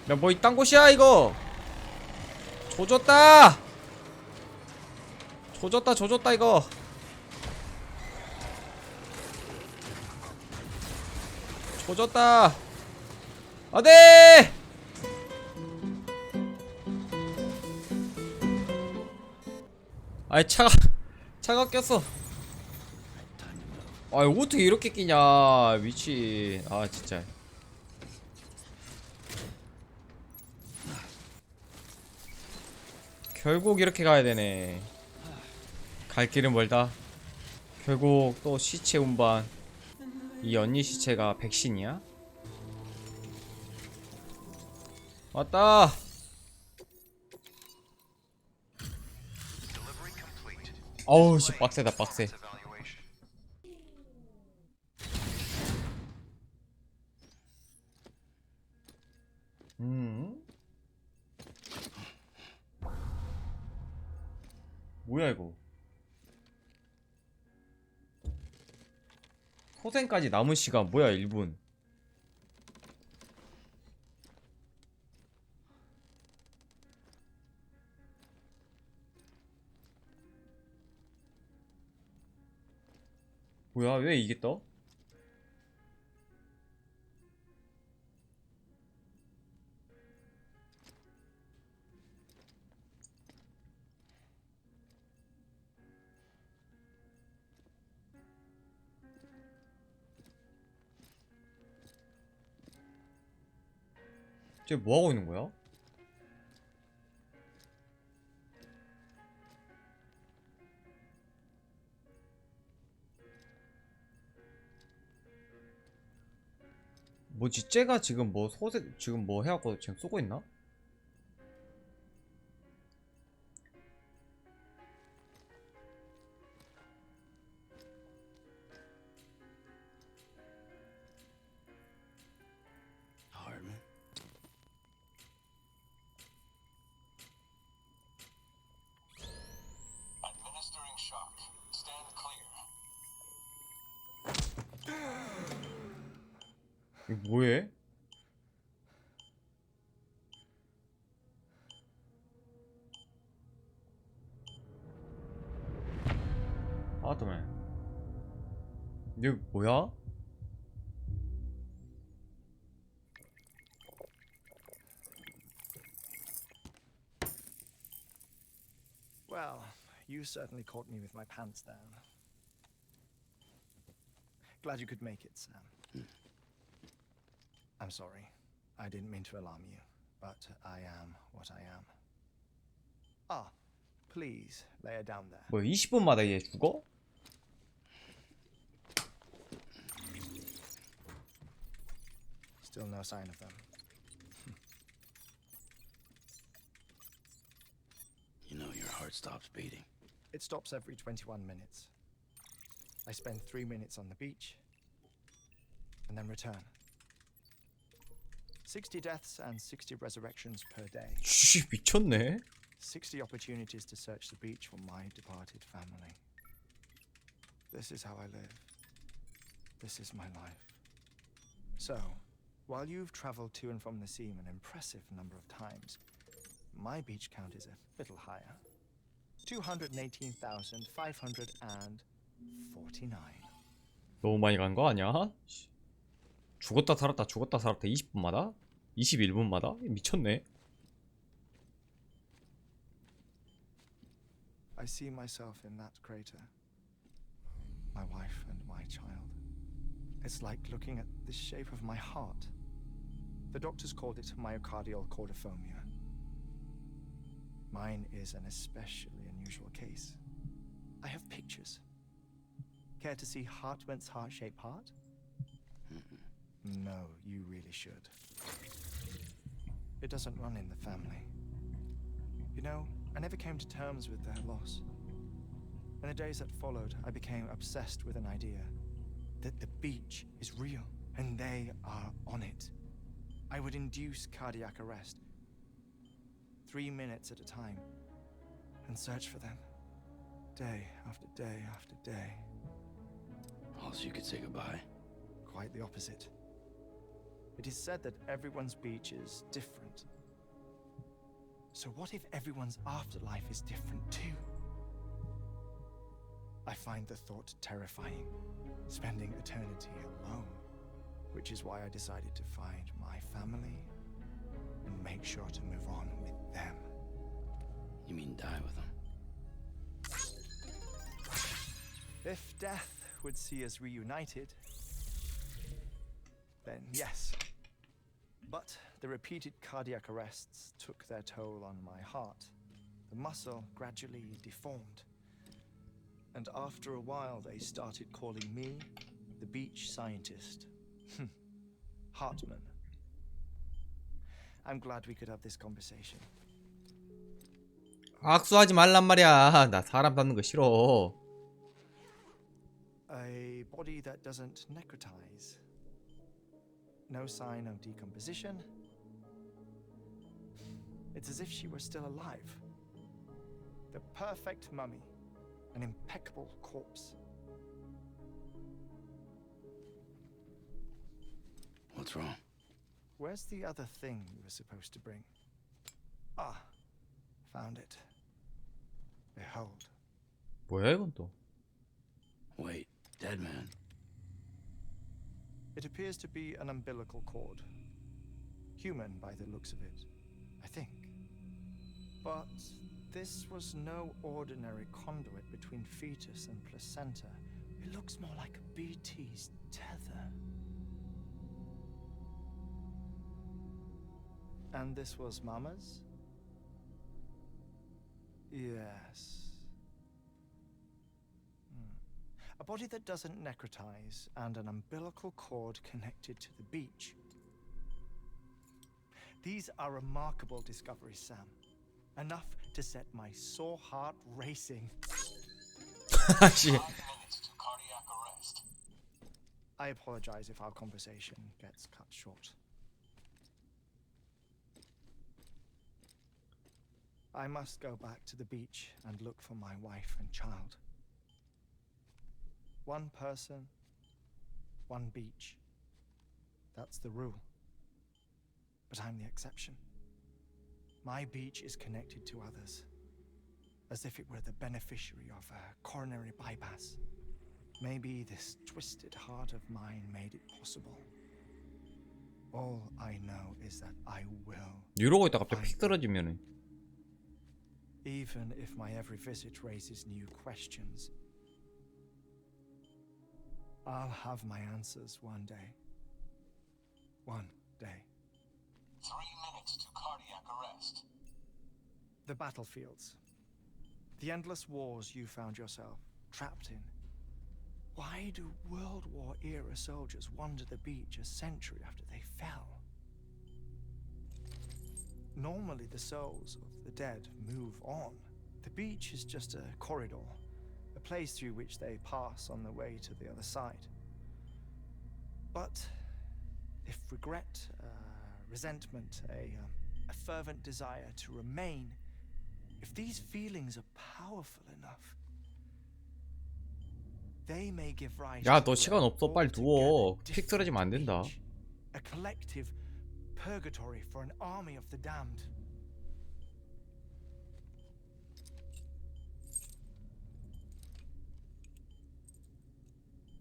야 뭐 이딴 곳이야 이거. 조졌다 이거. 조졌다. 안돼. 아이 차가 꼈어. 아 어떻게 이렇게 끼냐 미친. 아 진짜. 결국 이렇게 가야 되네. 갈 길은 멀다. 결국 또 시체 운반. 이 언니 시체가 백신이야? 왔다. 어우 씨 빡세다 빡세. 뭐야 이거. 소생까지 남은 시간 뭐야 1분. 뭐야 왜 이게 떠? 쟤 뭐하고 있는 거야? 뭐지 쟤가 지금 뭐 지금 뭐 해갖고 지금 쏘고 있나? 이거 뭐해? 아tom에 이거 뭐야? Well, you certainly caught me with my pants down. Glad you could make it, Sam. I'm sorry. I didn't mean to alarm you, but I am what I am. Ah, please lay her down there. 뭐 20분마다 얘 죽어? Still no sign of them. You know your heart's it stops beating? It stops every 21 minutes. I spend 3 minutes on the beach and then return. 60 deaths and 60 resurrections per day. 씨 미쳤네. 60 opportunities to search the beach for my departed family. This is how I live. This is my life. So, while you've traveled to and from the sea an impressive number of times, my beach count is a little higher. 218,549. 너무 많이 간 거 아니야? 죽었다 살았다 20분마다? 21분마다? 미쳤네. I see myself in that crater. My wife and my child. It's like looking at the shape of my heart. The doctors called it myocardial cordiphobia. Mine is an especially unusual case. I have pictures. Care to see Hartmann's heart-shaped heart? No, you really should. It doesn't run in the family. You know, I never came to terms with their loss. In the days that followed, I became obsessed with an idea that the beach is real and they are on it. I would induce cardiac arrest, 3 minutes at a time, and search for them, day after day after day. Oh, so you could say goodbye? Quite the opposite. It is said that everyone's beach is different. So what if everyone's afterlife is different too? I find the thought terrifying, spending eternity alone, which is why I decided to find my family and make sure to move on with them. You mean die with them? If death would see us reunited, then yes. But the repeated cardiac arrests took their toll on my heart. The muscle gradually deformed. And after a while, they started calling me the beach scientist. Hartmann. I'm glad we could have this conversation. 악수하지 말란 말이야. 나 사람 잡는 거 싫어. A body that doesn't necrotize. No sign of decomposition. It's as if she were still alive. The perfect mummy. An impeccable corpse. What's wrong? Where's the other thing you were supposed to bring? Ah, found it. Behold. 뭐야 이건 또? Wait, dead man. It appears to be an umbilical cord. Human by the looks of it, I think. But this was no ordinary conduit between fetus and placenta. It looks more like a BT's tether. And this was Mama's? Yes. A body that doesn't necrotize and an umbilical cord connected to the beach. These are remarkable discoveries, Sam. Enough to set my sore heart racing. I apologize if our conversation gets cut short. I must go back to the beach and look for my wife and child. One person, one beach. That's the rule. But I'm the exception. My beach is connected to others, as if it were the beneficiary of a coronary bypass. Maybe this twisted heart of mine made it possible. All I know is that I will. 이러고 있다 갑자기 픽 떨어지면은. Even if my every visit raises new questions, I'll have my answers one day. One day. 3 minutes to cardiac arrest. The battlefields. The endless wars you found yourself trapped in. Why do World War era soldiers wander the beach a century after they fell? Normally the souls of the dead move on. The beach is just a corridor, a place through which they pass on the way to the other side. But if regret, resentment, a fervent desire to remain, if these feelings are powerful enough, they may give rise 야, to 너 시간 없어. 빨리 누워. altogether 픽 쓰러지면 안 된다. different beach, a collective purgatory for an army of the damned.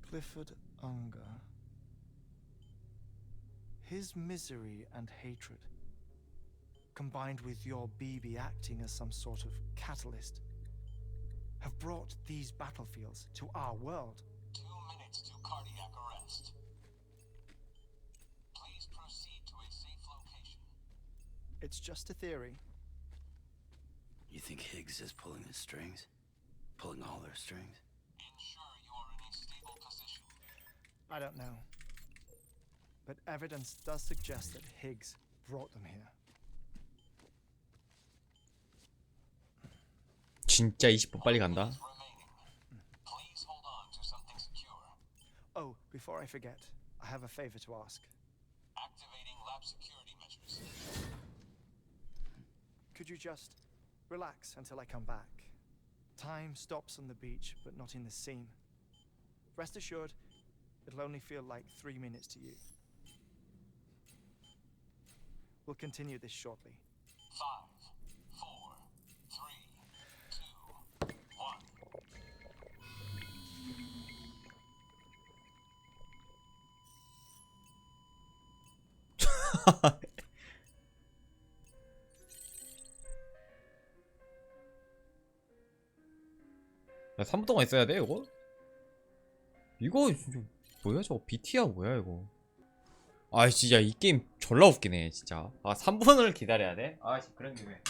Clifford Unger. His misery and hatred, combined with your BB acting as some sort of catalyst, have brought these battlefields to our world. 2 minutes to cardiac arrest. Please proceed to a safe location. It's just a theory. You think Higgs is pulling the strings? Pulling all their strings? Ensure you are in a stable position. I don't know. But evidence does suggest that Higgs brought them here. 진짜 20분 빨리 간다. Please hold on to something secure. Oh, before I forget, I have a favor to ask. Activating lab security measures. Could you just relax until I come back? Time stops on the beach, but not in the scene. Rest assured, it'll only feel like 3 minutes to you. We'll continue this shortly. 5, 4, 3, 2, 1. 야, 3분 동안 있어야 돼 이거? 이거 진짜 뭐야 저거 BT야 뭐야 이거? 아 진짜 이 게임 졸라 웃기네 진짜. 아 3분을 기다려야 돼? 아 그런 김에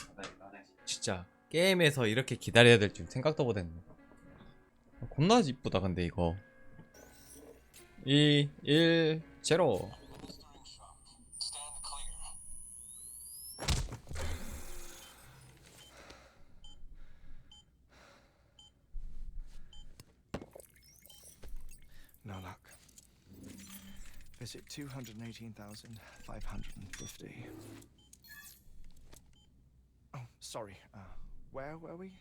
진짜 게임에서 이렇게 기다려야 될 줄 생각도 못했네. 겁나 이쁘다 근데 이거 2, 1, 0. Administering shock. Stand clear. No luck. Visit 218,550. Oh, sorry. Where were we?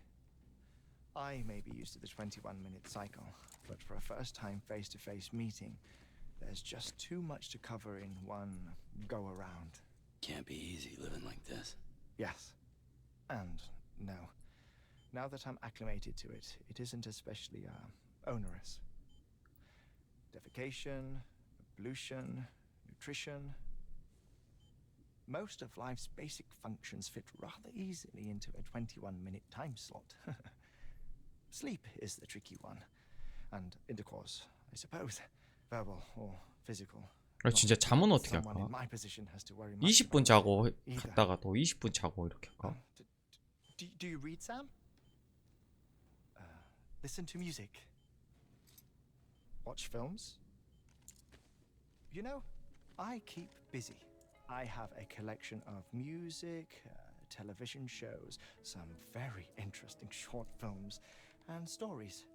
I may be used to the 21-minute cycle, but for a first-time face-to-face meeting, there's just too much to cover in one go-around. Can't be easy living like this. Yes. And no. Now that I'm acclimated to it, it isn't especially onerous. Defecation, pollution, nutrition. Most of life's basic functions fit rather easily into a 21-minute time slot. Sleep is the tricky one. And intercourse, I suppose. Verbal or physical. 진짜 잠은 어떻게 Someone 할까? in my position has to worry much 20분 about 자고 either. 갔다가 또 20분 자고 이렇게 할까? Do you read, Sam? Listen to music. Watch films. You know, I keep busy. I have a collection of music, television shows, some very interesting short films, and stories.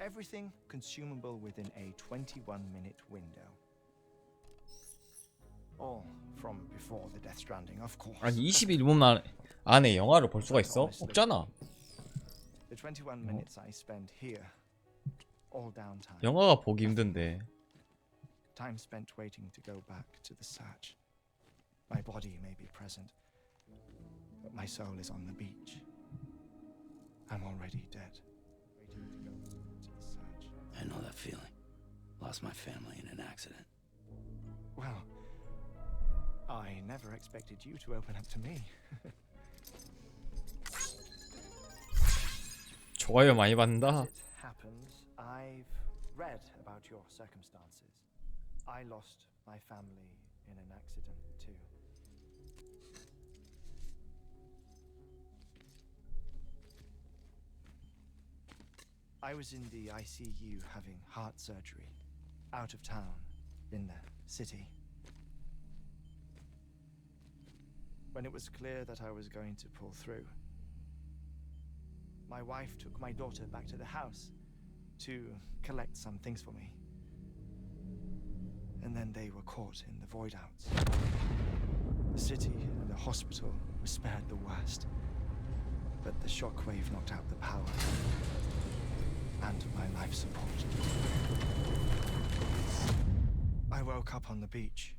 Everything consumable within a 21-minute window. All from before the Death Stranding, of course. 아니 21분 안에 영화를 볼 수가 있어? 없잖아. The 21 minutes I spend here, all downtime. 영화가 보기 힘든데. Time spent waiting to go back to the search. My body may be present, but my soul is on the beach. I'm already dead. Waiting to go to the search. I know that feeling. Lost my family in an accident. Well, I never expected you to open up to me. 좋아요 많이 받는다. As it happens, I've read about your circumstances. I lost my family in an accident too. I was in the ICU having heart surgery, out of town, in the city. When it was clear that I was going to pull through, my wife took my daughter back to the house to collect some things for me. And then they were caught in the void outs. The city and the hospital were spared the worst. But the shockwave knocked out the power and my life support. I woke up on the beach.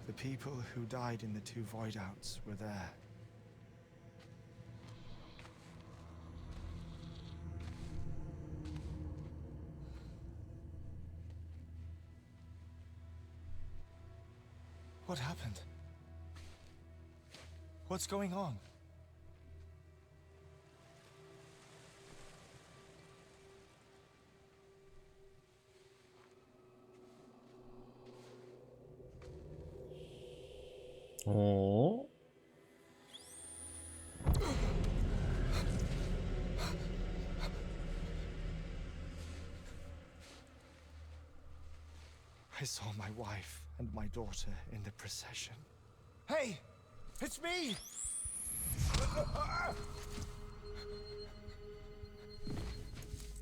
The people who died in the 2 void outs were there. What happened? What's going on? 어? I saw my wife and my daughter in the procession. Hey! It's me!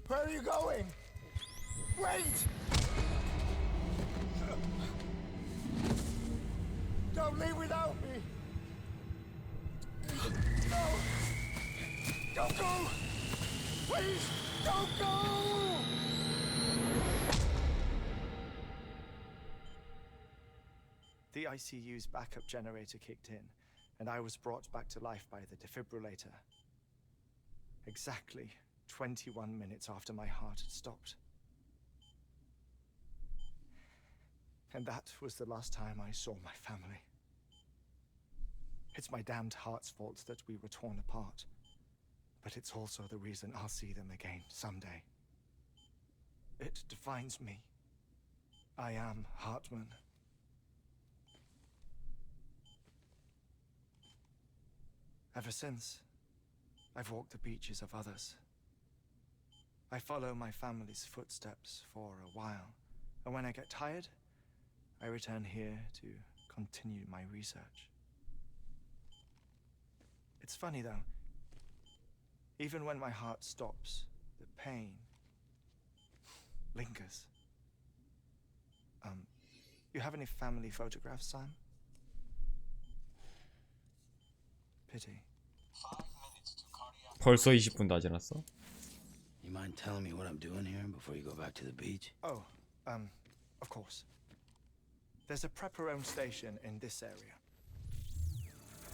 Where are you going? Wait! Don't leave without me! No! Don't go! Please, don't go! The ICU's backup generator kicked in, and I was brought back to life by the defibrillator. Exactly 21 minutes after my heart had stopped. And that was the last time I saw my family. It's my damned heart's fault that we were torn apart, but it's also the reason I'll see them again someday. It defines me. I am Hartman. Ever since, I've walked the beaches of others. I follow my family's footsteps for a while, and when I get tired, I return here to continue my research. It's funny though, even when my heart stops, the pain lingers. You have any family photographs, Sam? Pity. 벌써 20분도 안 지났어? You mind telling me what I'm doing here before you go back to the beach? Oh, of course. There's a prepper-owned station in this area.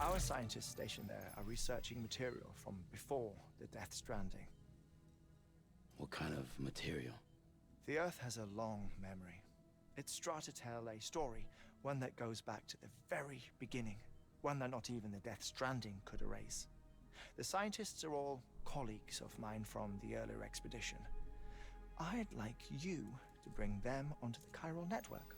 Our scientists stationed there are researching material from before the Death Stranding. What kind of material? The Earth has a long memory. It's trying to tell a story, one that goes back to the very beginning, one that not even the Death Stranding could erase. The scientists are all colleagues of mine from the earlier expedition. I'd like you to bring them onto the chiral network.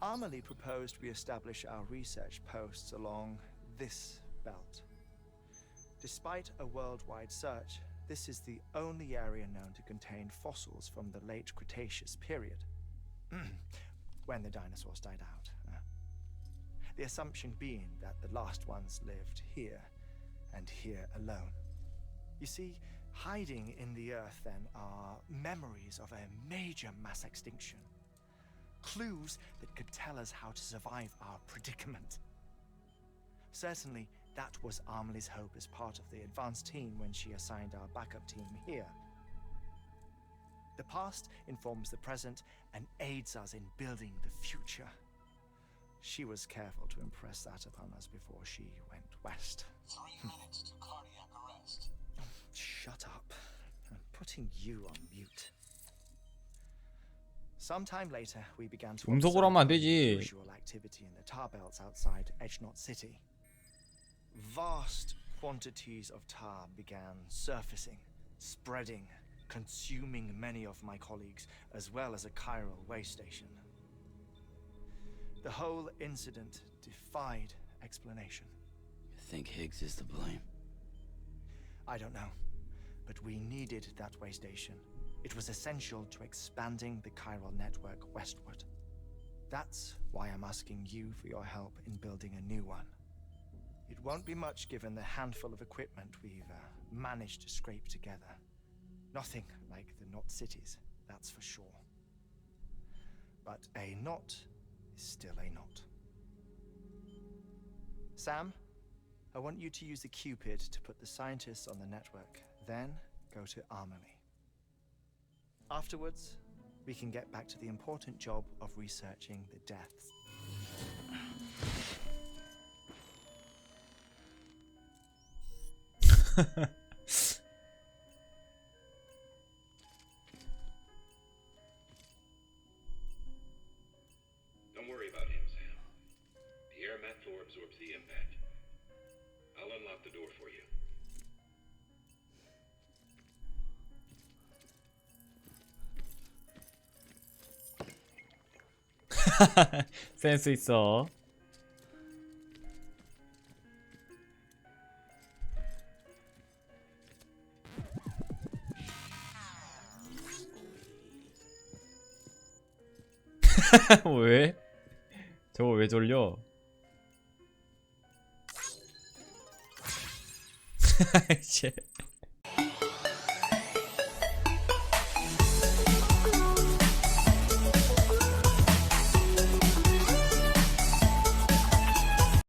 Amelie proposed we establish our research posts along this belt. Despite a worldwide search, this is the only area known to contain fossils from the late Cretaceous period, when the dinosaurs died out. The assumption being that the last ones lived here, and here alone. You see, hiding in the earth then are memories of a major mass extinction. Clues that could tell us how to survive our predicament. Certainly, that was Amelie's hope as part of the advanced team when she assigned our backup team here. The past informs the present and aids us in building the future. She was careful to impress that upon us before she went west. 3 minutes to cardiac arrest. Shut up. I'm putting you on mute. Sometime later, we began to 음속으로 하면 안 되지. unusual activity in the tar belts outside Edgenot City. Vast quantities of tar began surfacing, spreading, consuming many of my colleagues, as well as a chiral way station. The whole incident defied explanation. think Higgs is to blame? I don't know, but we needed that way station. It was essential to expanding the chiral network westward. That's why I'm asking you for your help in building a new one. It won't be much given the handful of equipment we've managed to scrape together. Nothing like the knot cities, that's for sure. But a knot is still a knot. Sam, I want you to use the Cupid to put the scientists on the network, then go to Armory. Afterwards, we can get back to the important job of researching the deaths. Don't worry about him, Sam. The air mat floor absorbs the impact. I'll unlock the door for you. 센스 있어. 왜? 저거 왜 졸려? 쟤.